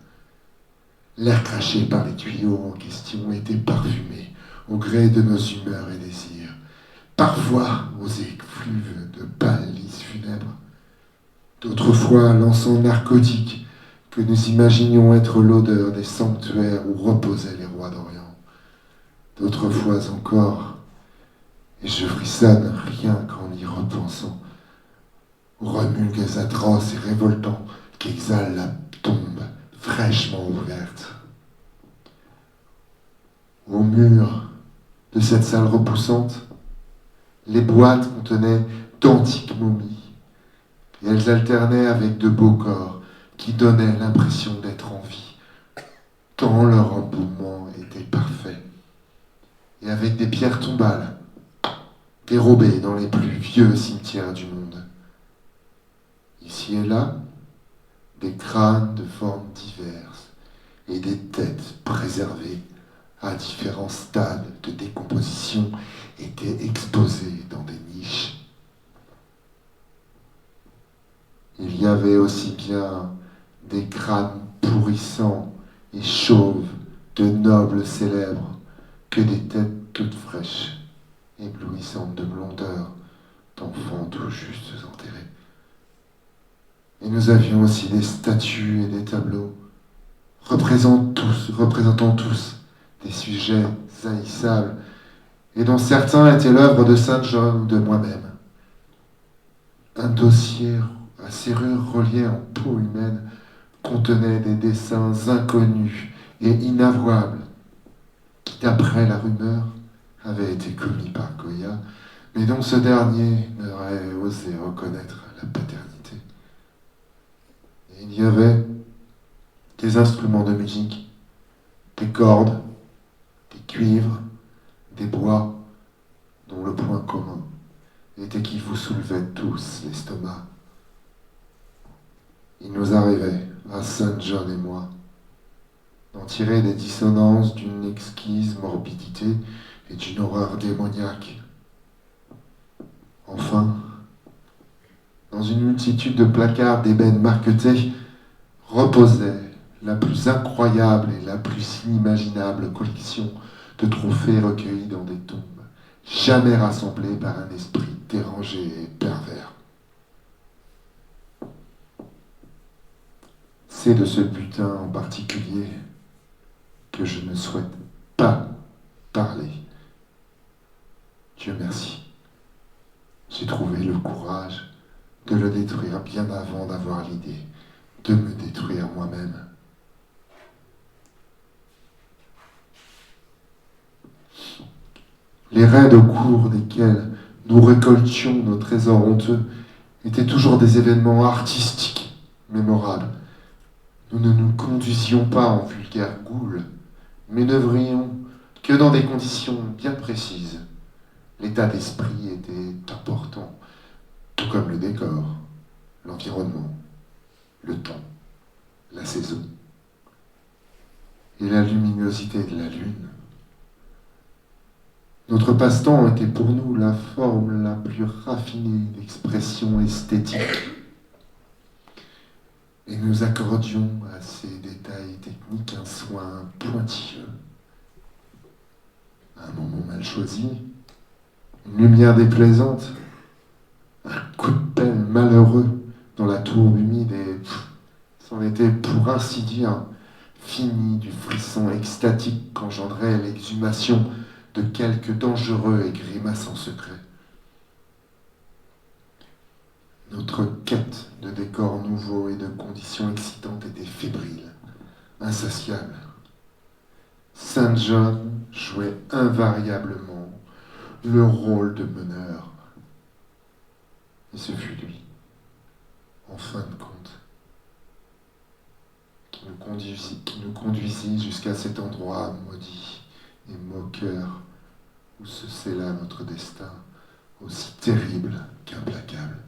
L'air craché par les tuyaux en question était parfumé au gré de nos humeurs et désirs, parfois aux effluves de pâles lys funèbres, d'autres fois l'encens narcotique que nous imaginions être l'odeur des sanctuaires où reposaient les rois d'Orient. D'autres fois encore, et je frissonne rien qu'en y repensant, aux remulgues atroces et révoltants qu'exhale la tombe fraîchement ouverte. Au mur de cette salle repoussante, les boîtes contenaient d'antiques momies, et elles alternaient avec de beaux corps qui donnaient l'impression d'être en vie, tant leur emboulement était parfait, et avec des pierres tombales, dérobées dans les plus vieux cimetières du monde. Ici et là, des crânes de formes diverses et des têtes préservées à différents stades de décomposition étaient exposées dans des niches. Il y avait aussi bien des crânes pourrissants et chauves de nobles célèbres que des têtes toutes fraîches, éblouissantes de blondeur, d'enfants tout juste enterrés. Et nous avions aussi des statues et des tableaux représentant tous des sujets haïssables et dont certains étaient l'œuvre de Saint John ou de moi-même. Un dossier à serrure reliée en peau humaine contenait des dessins inconnus et inavouables qui, d'après la rumeur, avaient été commis par Goya, mais dont ce dernier n'aurait osé reconnaître la paternité. Et il y avait des instruments de musique, des cordes, des cuivres, des bois, dont le point commun était qu'ils vous soulevaient tous l'estomac. Il nous arrivait, à Saint John et moi, d'en tirer des dissonances d'une exquise morbidité et d'une horreur démoniaque. Enfin, dans une multitude de placards d'ébène marquetés, reposait la plus incroyable et la plus inimaginable collection de trophées recueillis dans des tombes, jamais rassemblés par un esprit dérangé et pervers. C'est de ce butin en particulier que je ne souhaite pas parler. Dieu merci. J'ai trouvé le courage de le détruire bien avant d'avoir l'idée de me détruire moi-même. Les raids au cours desquels nous récoltions nos trésors honteux étaient toujours des événements artistiques mémorables. Nous ne nous conduisions pas en vulgaires goules, mais n'œuvrions que dans des conditions bien précises. L'état d'esprit était important, tout comme le décor, l'environnement, le temps, la saison et la luminosité de la lune. Notre passe-temps était pour nous la forme la plus raffinée d'expression esthétique. Et nous accordions à ces détails techniques un soin pointilleux. À un moment mal choisi, une lumière déplaisante, un coup de pelle malheureux dans la tourbe humide et c'en était pour ainsi dire fini du frisson extatique qu'engendrait l'exhumation de quelque dangereux et grimaçant secret. Notre quête de décors nouveaux et de conditions excitantes était fébrile, insatiable. Saint John jouait invariablement le rôle de meneur. Et ce fut lui, en fin de compte, qui nous conduisit jusqu'à cet endroit maudit et moqueur où se scella notre destin, aussi terrible qu'implacable.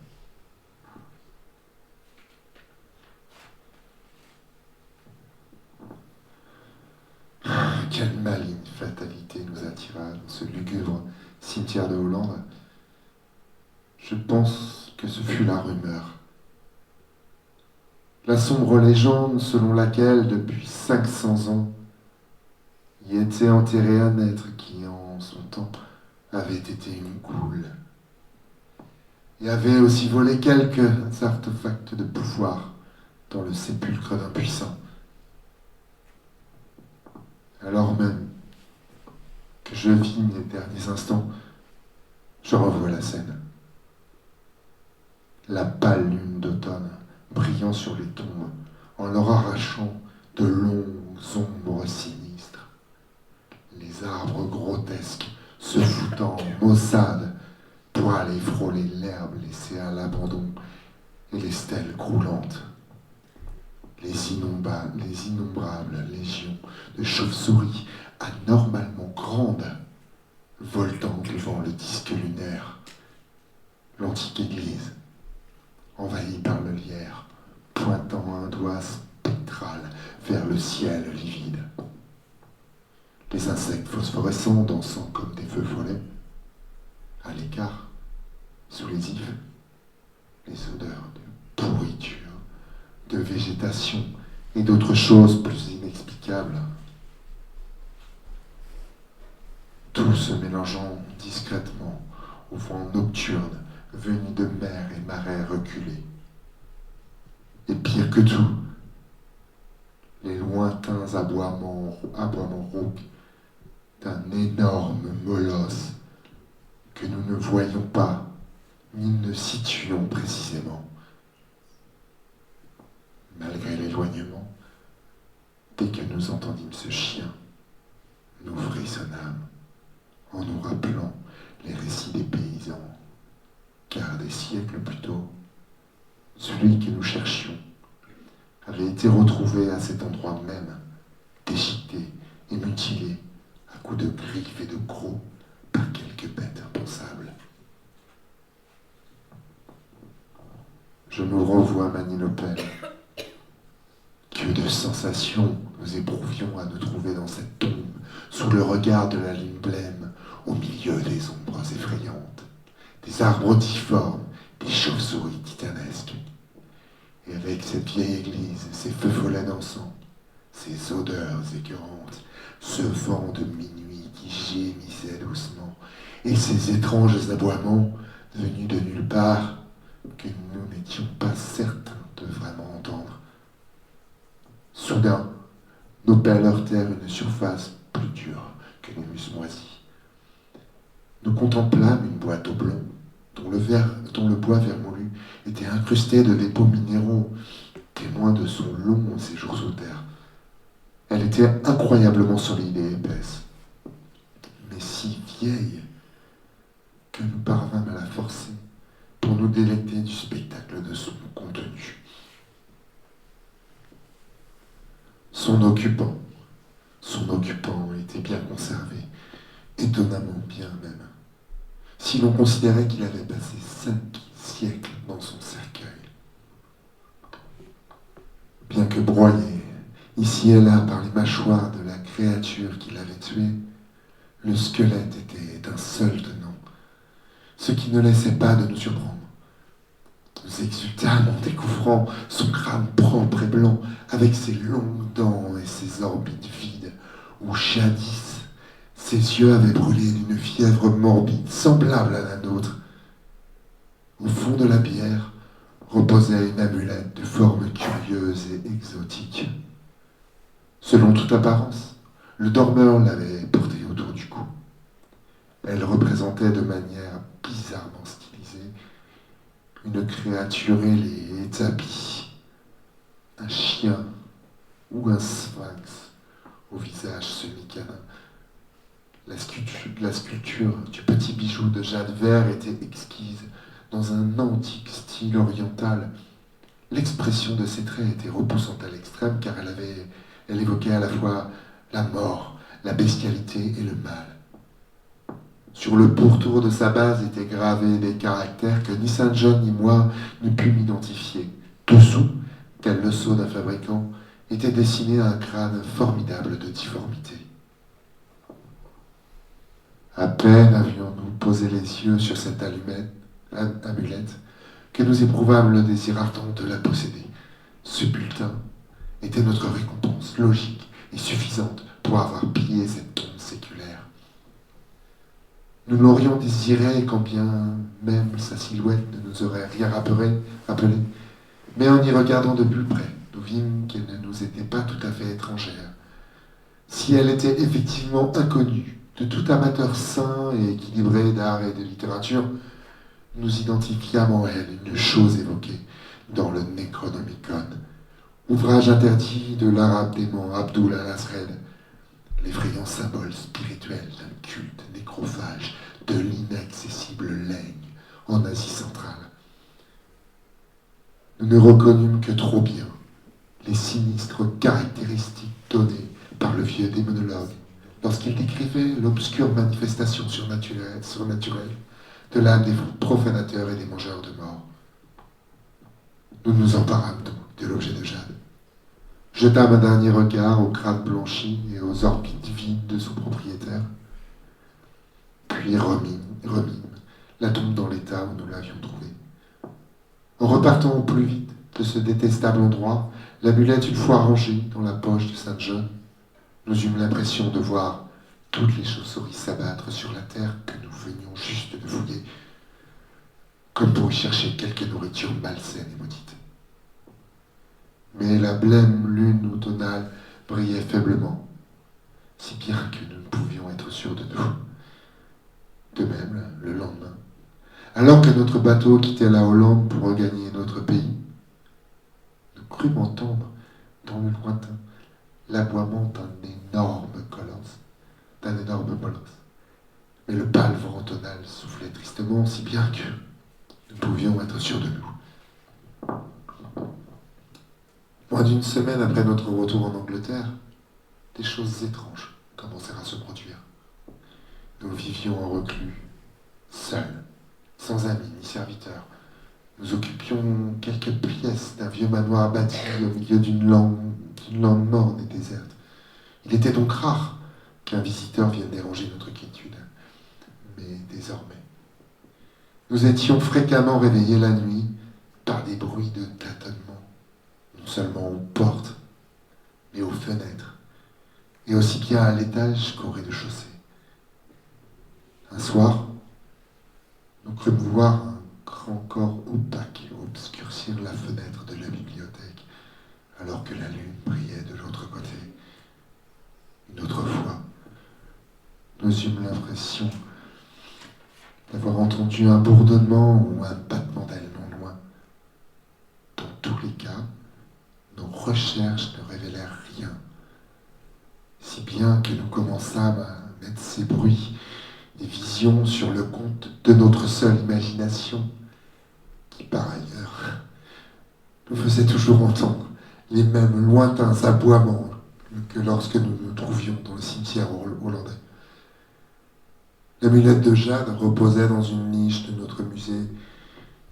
Quelle maligne fatalité nous attira dans ce lugubre cimetière de Hollande. Je pense que ce fut la rumeur. La sombre légende selon laquelle, depuis 500 ans, y était enterré un être qui, en son temps, avait été une goule et avait aussi volé quelques artefacts de pouvoir dans le sépulcre d'un puissant. Alors même que je vis mes derniers instants, je revois la scène. La pâle lune d'automne brillant sur les tombes en leur arrachant de longues ombres sinistres. Les arbres grotesques se foutant en maussade pour aller frôler l'herbe laissée à l'abandon et les stèles croulantes. les innombrables légions de chauves-souris anormalement grandes voltant devant le disque lunaire, l'antique église, envahie par le lierre, pointant un doigt spectral vers le ciel livide. Les insectes phosphorescents dansant comme des feux follets, à l'écart, sous les ifs, les odeurs de pourriture, de végétation et d'autres choses plus inexplicables. Tout se mélangeant discrètement au vent nocturne venu de mer et marais reculés. Et pire que tout, les lointains aboiements rauques d'un énorme molosse que nous ne voyions pas ni ne situions précisément. Malgré l'éloignement, dès que nous entendîmes ce chien, nous frissonnâmes en nous rappelant les récits des paysans, car des siècles plus tôt, celui que nous cherchions avait été retrouvé à cet endroit même, déchiqueté et mutilé à coups de griffes et de crocs par quelques bêtes impensables. Je me revois Manilopelle. Que de sensations nous éprouvions à nous trouver dans cette tombe, sous le regard de la lune blême, au milieu des ombres effrayantes, des arbres difformes, des chauves-souris titanesques. Et avec cette vieille église, ses feux follets dansants, ses odeurs écœurantes, ce vent de minuit qui gémissait doucement, et ces étranges aboiements venus de nulle part, que nous n'étions pas certains de vraiment entendre. Soudain, nos pelles heurtèrent une surface plus dure que les musses moisies. Nous contemplâmes une boîte oblongue dont le bois vermoulu était incrusté de dépôts minéraux, témoins de son long séjour sous terre. Elle était incroyablement solide et épaisse, mais si vieille que nous parvînmes à la forcer pour nous délecter du spectacle de son contenu. Son occupant était bien conservé, étonnamment bien même, si l'on considérait qu'il avait passé 5 siècles dans son cercueil. Bien que broyé, ici et là par les mâchoires de la créature qui l'avait tué, le squelette était d'un seul tenant, ce qui ne laissait pas de nous surprendre. Nous exultâmes en découvrant son crâne propre et blanc, avec ses longues dents et ses orbites vides, où jadis ses yeux avaient brûlé d'une fièvre morbide semblable à la nôtre. Au fond de la bière reposait une amulette de forme curieuse et exotique. Selon toute apparence, le dormeur l'avait portée autour du cou. Elle représentait de manière bizarrement stylisée une créature ailée et établie, un chien ou un sphinx au visage semi-canin. La sculpture du petit bijou de jade vert était exquise dans un antique style oriental. L'expression de ses traits était repoussante à l'extrême car elle évoquait à la fois la mort, la bestialité et le mal. Sur le pourtour de sa base étaient gravés des caractères que ni Saint John ni moi ne pûmes identifier. Dessous, tel le sceau d'un fabricant, était dessiné un crâne formidable de difformité. À peine avions-nous posé les yeux sur cette amulette que nous éprouvâmes le désir ardent de la posséder. Ce bulletin était notre récompense logique et suffisante pour avoir pillé cette tombe séculaire. Nous l'aurions désiré quand bien même sa silhouette ne nous aurait rien rappelé, mais en y regardant de plus près, nous vîmes qu'elle ne nous était pas tout à fait étrangère. Si elle était effectivement inconnue de tout amateur sain et équilibré d'art et de littérature, nous identifiâmes en elle une chose évoquée dans le Necronomicon, ouvrage interdit de l'arabe démon Abdul al-Asred, l'effrayant symbole spirituel d'un culte nécrophage de l'inaccessible Leng en Asie centrale. Nous ne reconnûmes que trop bien les sinistres caractéristiques données par le vieux démonologue lorsqu'il décrivait l'obscure manifestation surnaturelle de l'âme des profanateurs et des mangeurs de morts. Nous nous emparâmes donc de l'objet de jade. Jetâmes un dernier regard au crâne blanchi et aux orbites vides de son propriétaire, puis remîmes la tombe dans l'état où nous l'avions trouvée. En repartant au plus vite de ce détestable endroit, l'amulette une fois rangée dans la poche de Saint John, nous eûmes l'impression de voir toutes les chauves-souris s'abattre sur la terre que nous venions juste de fouiller, comme pour y chercher quelque nourriture malsaine et maudite. Mais la blême lune automnale brillait faiblement, si bien que nous ne pouvions être sûrs de nous. De même, le lendemain, alors que notre bateau quittait la Hollande pour regagner notre pays, nous crûmes entendre dans le lointain l'aboiement d'un énorme molosse. Mais le pâle vent automnal soufflait tristement, si bien que nous pouvions être sûrs de nous. Moins d'une semaine après notre retour en Angleterre, des choses étranges commencèrent à se produire. Nous vivions en reclus, seuls, sans amis ni serviteurs. Nous occupions quelques pièces d'un vieux manoir bâti au milieu d'une lande morne et déserte. Il était donc rare qu'un visiteur vienne déranger notre quiétude. Mais désormais, nous étions fréquemment réveillés la nuit par des bruits de tâtonnement, non seulement aux portes, mais aux fenêtres, et aussi bien à l'étage qu'au rez-de-chaussée. Un soir, nous crûmes voir un grand corps opaque obscurcir la fenêtre de la bibliothèque, alors que la lune brillait de l'autre côté. Une autre fois, nous eûmes l'impression d'avoir entendu un bourdonnement ou un battement d'aile non loin. Dans tous les cas, nos recherches ne révélèrent rien, si bien que nous commençâmes à mettre ces bruits et visions sur le compte de notre seule imagination, qui par ailleurs nous faisait toujours entendre les mêmes lointains aboiements que lorsque nous nous trouvions dans le cimetière hollandais. L'amulette de jade reposait dans une niche de notre musée,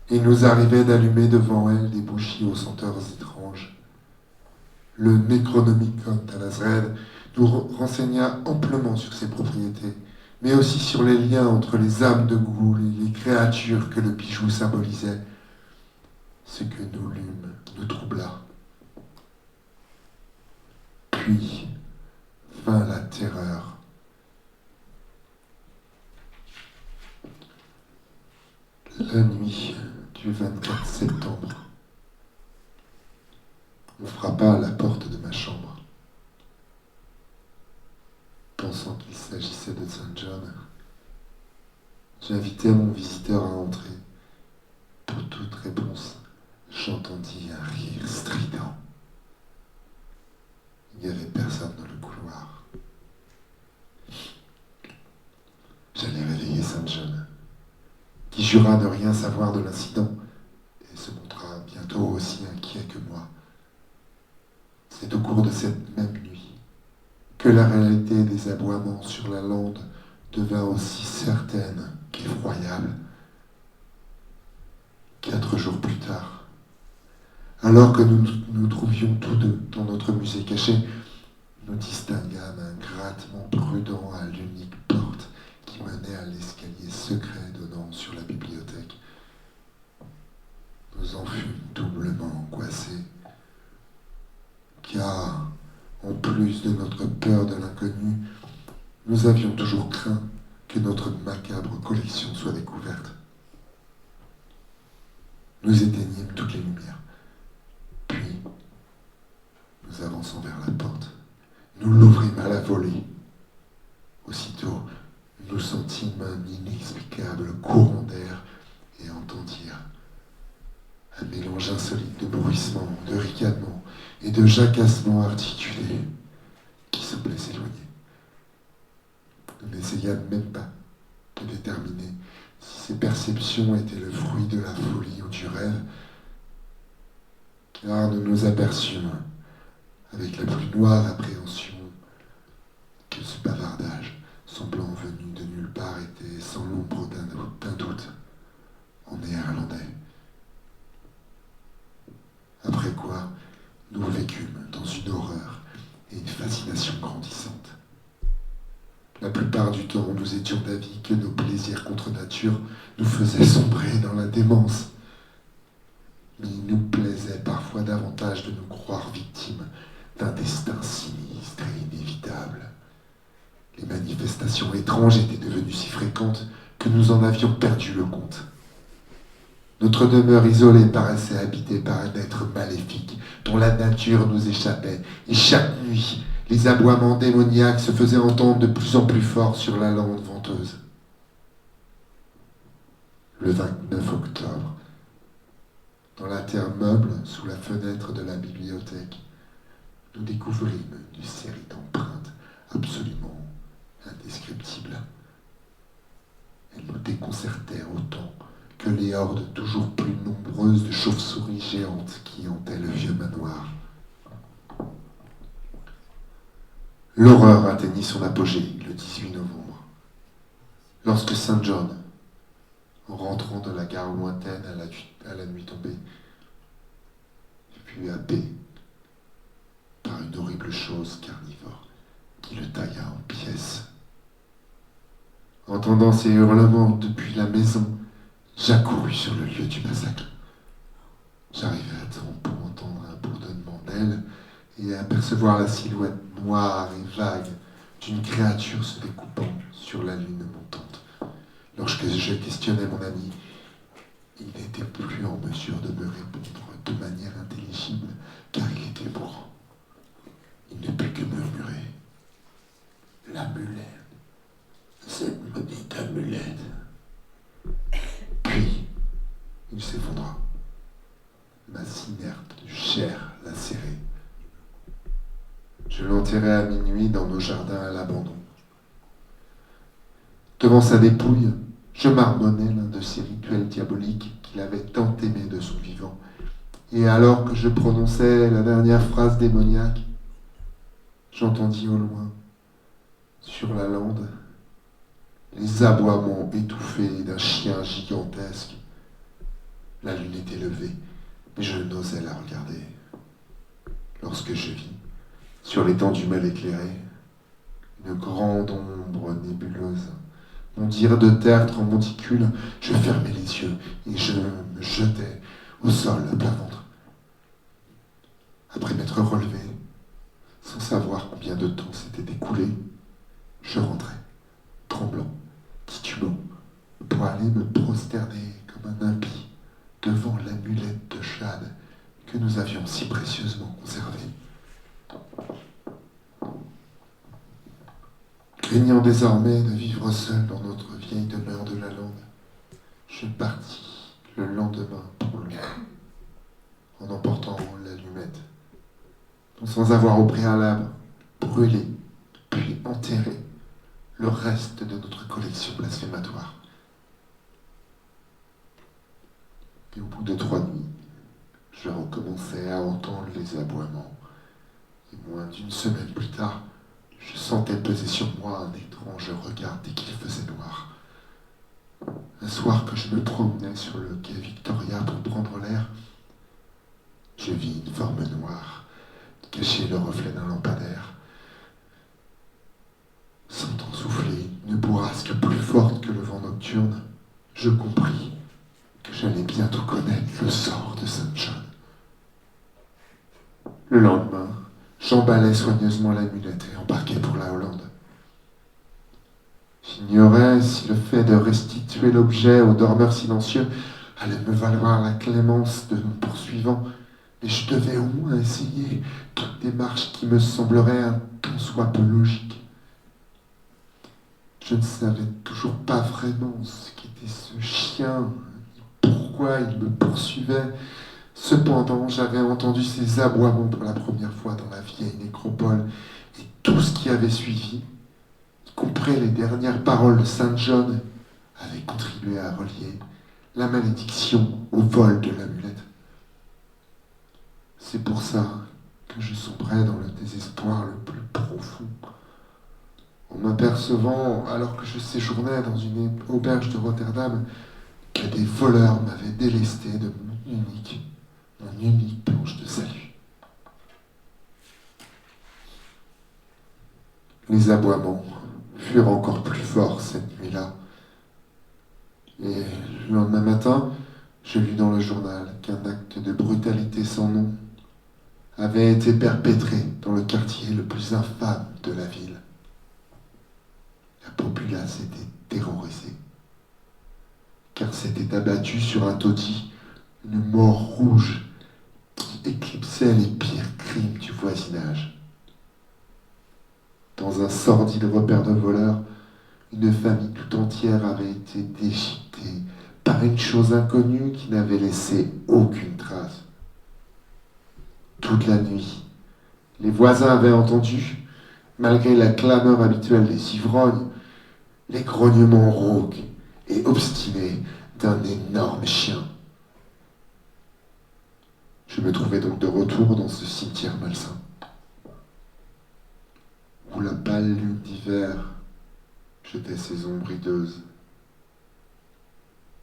et il nous arrivait d'allumer devant elle des bougies aux senteurs étranges. Le Necronomicon d'Alazred nous renseigna amplement sur ses propriétés, mais aussi sur les liens entre les âmes de Ghoul et les créatures que le bijou symbolisait. Ce que nous lûmes nous troubla. Puis vint la terreur. La nuit du 24 septembre, on frappa à la porte de ma chambre. Pensant qu'il s'agissait de Saint John, j'invitai mon visiteur à entrer. Pour toute réponse, j'entendis un rire strident. Il n'y avait personne dans le couloir. J'allais réveiller Saint John, qui jura de rien savoir de l'incident et se montra bientôt aussi inquiet que moi. C'est au cours de cette même nuit que la réalité des aboiements sur la lande devint aussi certaine qu'effroyable. 4 jours plus tard, alors que nous nous trouvions tous deux dans notre musée caché, nous distinguâmes un grattement prudent à l'unique porte qui menait à l'escalier secret donnant sur la bibliothèque. Nous en fûmes doublement angoissés, car, en plus de notre peur de l'inconnu, nous avions toujours craint que notre macabre collection soit découverte. Nous éteignîmes toutes les lumières, puis nous avançons vers la porte. Nous l'ouvrîmes à la volée. Aussitôt, nous sentîmes un inexplicable courant d'air et entendirent un mélange insolite de bruissements, de ricanements et de jacassements articulés qui semblaient s'éloigner. Nous n'essayâmes même pas de déterminer si ces perceptions étaient le fruit de la folie ou du rêve, car nous nous aperçûmes avec la plus noire appréhension que ce bavardage, semblant venu de nulle part, était sans l'ombre d'un doute en néerlandais. Après quoi, nous vécûmes dans une horreur et une fascination grandissante. La plupart du temps, nous étions d'avis que nos plaisirs contre nature nous faisaient sombrer dans la démence. Mais il nous plaisait parfois davantage de nous croire victimes d'un destin sinistre et inévitable. Les manifestations étranges étaient devenues si fréquentes que nous en avions perdu le compte. Notre demeure isolée paraissait habitée par un être maléfique dont la nature nous échappait, et chaque nuit, les aboiements démoniaques se faisaient entendre de plus en plus fort sur la lande venteuse. Le 29 octobre, dans la terre meuble, sous la fenêtre de la bibliothèque, nous découvrîmes une série d'empreintes absolument indescriptibles. Elles nous déconcertèrent autant que les hordes toujours plus nombreuses de chauves-souris géantes qui hantaient le vieux manoir. L'horreur atteignit son apogée le 18 novembre, lorsque Saint John, en rentrant de la gare lointaine à la nuit tombée, fut happé par une horrible chose carnivore qui le tailla en pièces. Entendant ces hurlements depuis la maison, j'accourus sur le lieu du massacre. J'arrivai à temps pour entendre un bourdonnement d'ailes et apercevoir la silhouette noire et vague d'une créature se découpant sur la lune montante. Lorsque je questionnai mon ami, il n'était plus en mesure de me répondre de manière intelligible, car il était bourrant. Il ne put que murmurer « L'amulette, cette maudite amulette !» Puis, il s'effondra. Masse inerte de chair lacérée. Je l'enterrai à minuit dans nos jardins à l'abandon. Devant sa dépouille, je marmonnai l'un de ces rituels diaboliques qu'il avait tant aimé de son vivant. Et alors que je prononçais la dernière phrase démoniaque, j'entendis au loin, sur la lande, les aboiements étouffés d'un chien gigantesque. La lune était levée, mais je n'osais la regarder. Lorsque je vis, sur l'étendue mal éclairée, une grande ombre nébuleuse mondir de tertre en monticule, je fermai les yeux et je me jetai au sol à plat ventre. Après m'être relevé, sans savoir combien de temps s'était écoulé, je rentrai, tremblant, titubant, pour aller me prosterner comme un impie devant l'amulette de jade que nous avions si précieusement conservée. Craignant désormais de vivre seul dans notre vieille demeure de la lande, je partis le lendemain pour loin, en emportant l'allumette, dont sans avoir au préalable brûlé, puis enterré le reste de notre collection blasphématoire. Et au bout de 3 nuits, je recommençais à entendre les aboiements, et moins d'une semaine plus tard, je sentais peser sur moi un étrange regard dès qu'il faisait noir. Un soir que je me promenais sur le quai Victoria pour prendre l'air, je vis une forme noire cacher le reflet d'un lampadaire. Sentant souffler une bourrasque plus forte que le vent nocturne, je compris que j'allais bientôt connaître le sort de Saint John. Le lendemain, j'emballai soigneusement l'amulette et embarquai pour la Hollande. J'ignorais si le fait de restituer l'objet au dormeur silencieux allait me valoir la clémence de mon poursuivant, mais je devais au moins essayer toute démarche qui me semblerait un tant soit peu logique. Je ne savais toujours pas vraiment ce qu'était ce chien, ni pourquoi il me poursuivait. Cependant, j'avais entendu ses aboiements pour la première fois dans la vieille nécropole, et tout ce qui avait suivi, y compris les dernières paroles de Saint John, avait contribué à relier la malédiction au vol de l'amulette. C'est pour ça que je sombrais dans le désespoir le plus profond. En m'apercevant, alors que je séjournais dans une auberge de Rotterdam, que des voleurs m'avaient délesté de mon unique planche de salut. Les aboiements furent encore plus forts cette nuit-là. Et le lendemain matin, je lus dans le journal qu'un acte de brutalité sans nom avait été perpétré dans le quartier le plus infâme de la ville. La populace était terrorisée, car s'était abattue sur un taudis une mort rouge qui éclipsait les pires crimes du voisinage. Dans un sordide repère de voleurs, une famille tout entière avait été déchiquetée par une chose inconnue qui n'avait laissé aucune trace. Toute la nuit, les voisins avaient entendu, malgré la clameur habituelle des ivrognes, les grognements rauques et obstinés d'un énorme chien. Je me trouvais donc de retour dans ce cimetière malsain, où la pâle lune d'hiver jetait ses ombres hideuses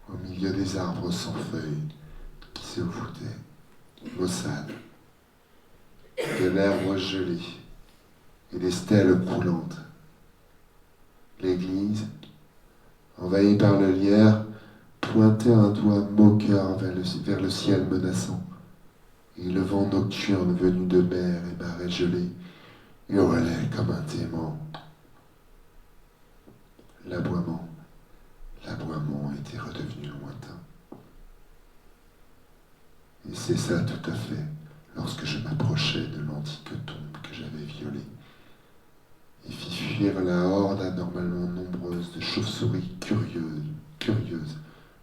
au milieu des arbres sans feuilles qui se voûtaient, maussades, de l'herbe gelée et des stèles coulantes. L'église, envahie par le lierre, pointait un doigt moqueur vers le ciel menaçant, et le vent nocturne venu de mer et marais gelés hurlait comme un démon. L'aboiement était redevenu lointain. Et cessa tout à fait lorsque je m'approchais de l'antique tombe que j'avais violée et fis fuir la horde anormalement nombreuse de chauves-souris curieuses,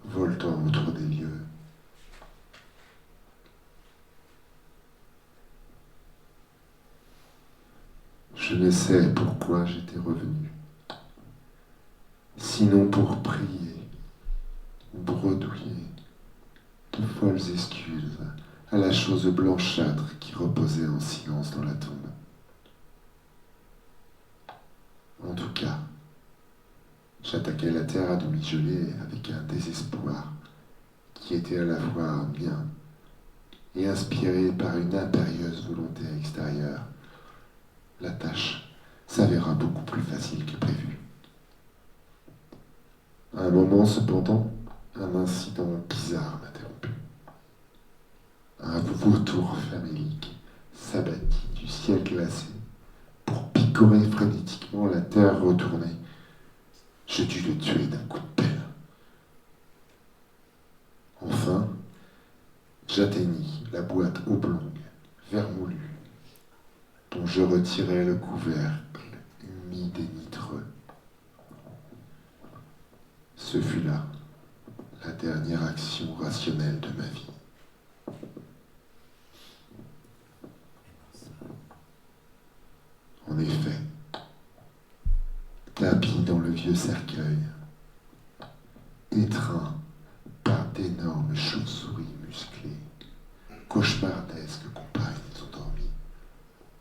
voltant autour des lieux. Je ne sais pourquoi j'étais revenu, sinon pour prier ou bredouiller de folles excuses à la chose blanchâtre qui reposait en silence dans la tombe. En tout cas, j'attaquais la terre à demi gelée avec un désespoir qui était à la fois mien et inspiré par une impérieuse volonté extérieure. La tâche s'avéra beaucoup plus facile que prévu. À un moment, cependant, un incident bizarre m'interrompit. Un vautour famélique s'abattit du ciel glacé pour picorer frénétiquement la terre retournée. Je dus le tuer d'un coup de pelle. Enfin, j'atteignis la boîte oblongue, vermoulue, dont je retirai le couvercle humide et nitreux. Ce fut là la dernière action rationnelle de ma vie. En effet, tapi dans le vieux cercueil, étreint par d'énormes chauves-souris musclées, cauchemardesques compagnes endormies,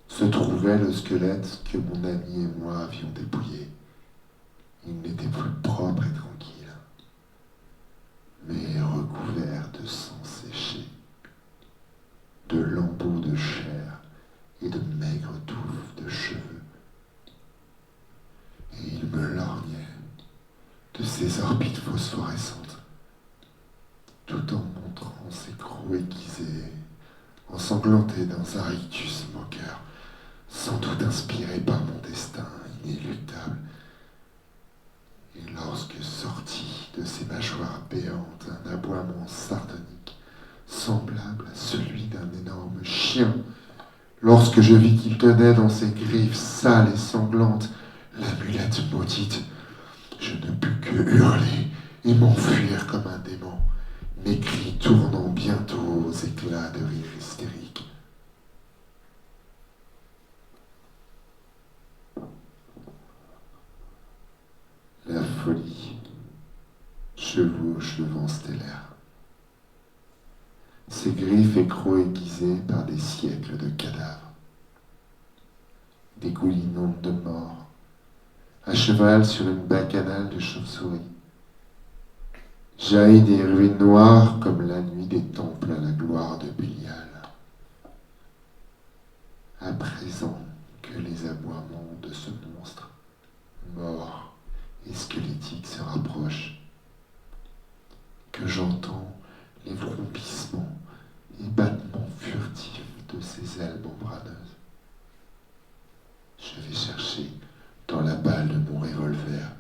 se trouvait le squelette que mon ami et moi avions dépouillé. Il n'était plus propre et tranquille, mais recouvert de sang séché, de lambeaux de chair et de maigres touffes de cheveux. Et il me lorgnait de ses orbites phosphorescentes, tout en montrant ses crocs aiguisés, ensanglantés dans un rictus moqueur, sans doute inspiré par mon destin inéluctable. Et lorsque sortit de ses mâchoires béantes un aboiement sardonique, semblable à celui d'un énorme chien, lorsque je vis qu'il tenait dans ses griffes sales et sanglantes l'amulette maudite, je ne pus que hurler et m'enfuir comme un démon, mes cris tournant bientôt aux éclats de rire hystérique. La folie chevauche le vent stellaire. Ses griffes et crocs aiguisés par des siècles de cadavres dégoulinante de mort, à cheval sur une bacchanale de chauves-souris. Jaillit des ruines noires comme la nuit des temples à la gloire de Bélial. À présent que les aboiements de ce monstre, mort et squelettique, se rapprochent, que j'entends les vrombissements et battements furtifs de ses ailes membraneuses, je vais chercher dans la balle de mon revolver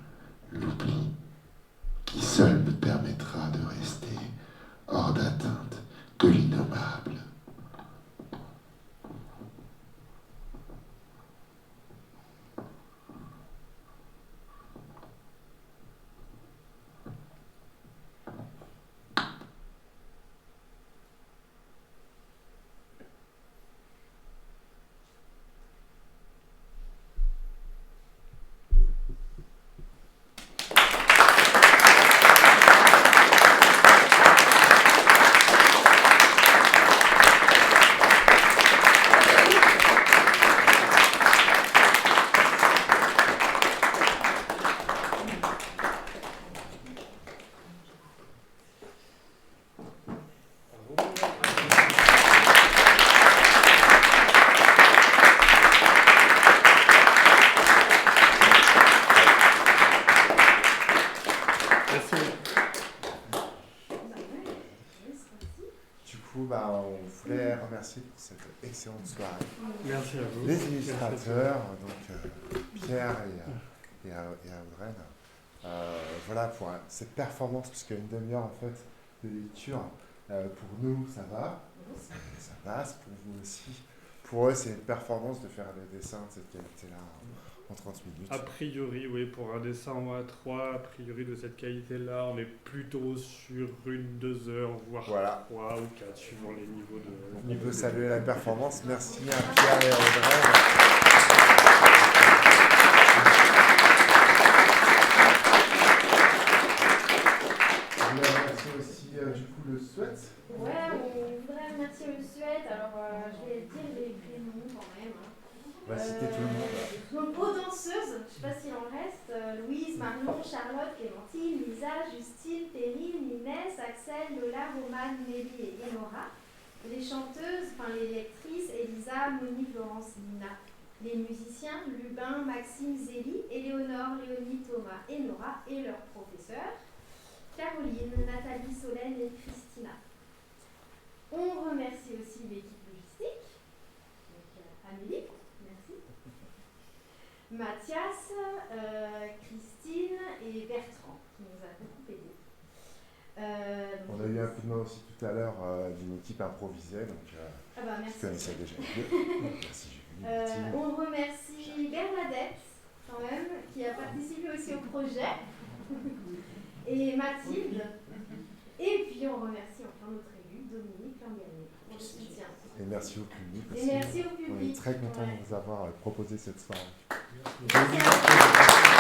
l'oubli qui seul me permettra de rester hors d'atteinte de l'innommable. On voulait remercier pour cette excellente soirée Merci à vous. les illustrateurs, donc Pierre et Audrey. Voilà pour cette performance, puisqu'il y a une demi-heure en fait de lecture. Pour nous, ça va, ça passe. Pour vous aussi. Pour eux, c'est une performance de faire des dessins de cette qualité-là en 30 minutes. A priori, oui, pour un dessin en A3, a priori de cette qualité-là, on est plutôt sur 2 heures, voire 3 ou 4, suivant les niveaux de... Donc, on peut saluer la performance. Merci à Pierre et à Audrey. Je voulais remercier aussi du coup le Sweat. Ouais, on voudrait remercier le Suède. Alors, je vais dire les prénoms quand même. On va citer tout le monde. Donc, aux danseuses, je ne sais pas s'il en reste, Louise, Marion, Charlotte, Clémentine, Lisa, Justine, Perrine, Inès, Axel, Lola, Romane, Nelly et Enora. Les chanteuses, enfin les lectrices, Elisa, Monique, Laurence, Lina. Les musiciens, Lubin, Maxime, Zélie, Éléonore, Léonie, Thomas et Nora et leurs professeurs, Caroline, Nathalie, Solène et Christina. On remercie aussi l'équipe logistique, donc Amélie, merci, Mathias, Christine et Bertrand qui nous a beaucoup aidés. On a eu un coup de main aussi tout à l'heure d'une équipe improvisée, donc merci. je connaissais déjà mieux. Merci Julie. On remercie Bernadette, quand même, qui a participé aussi au projet, et Mathilde. Et puis on remercie enfin notre élu, Dominique Langanet, pour le soutien. Et merci au public Et aussi. merci au public. On est très content de vous avoir proposé cette soirée. Merci à vous.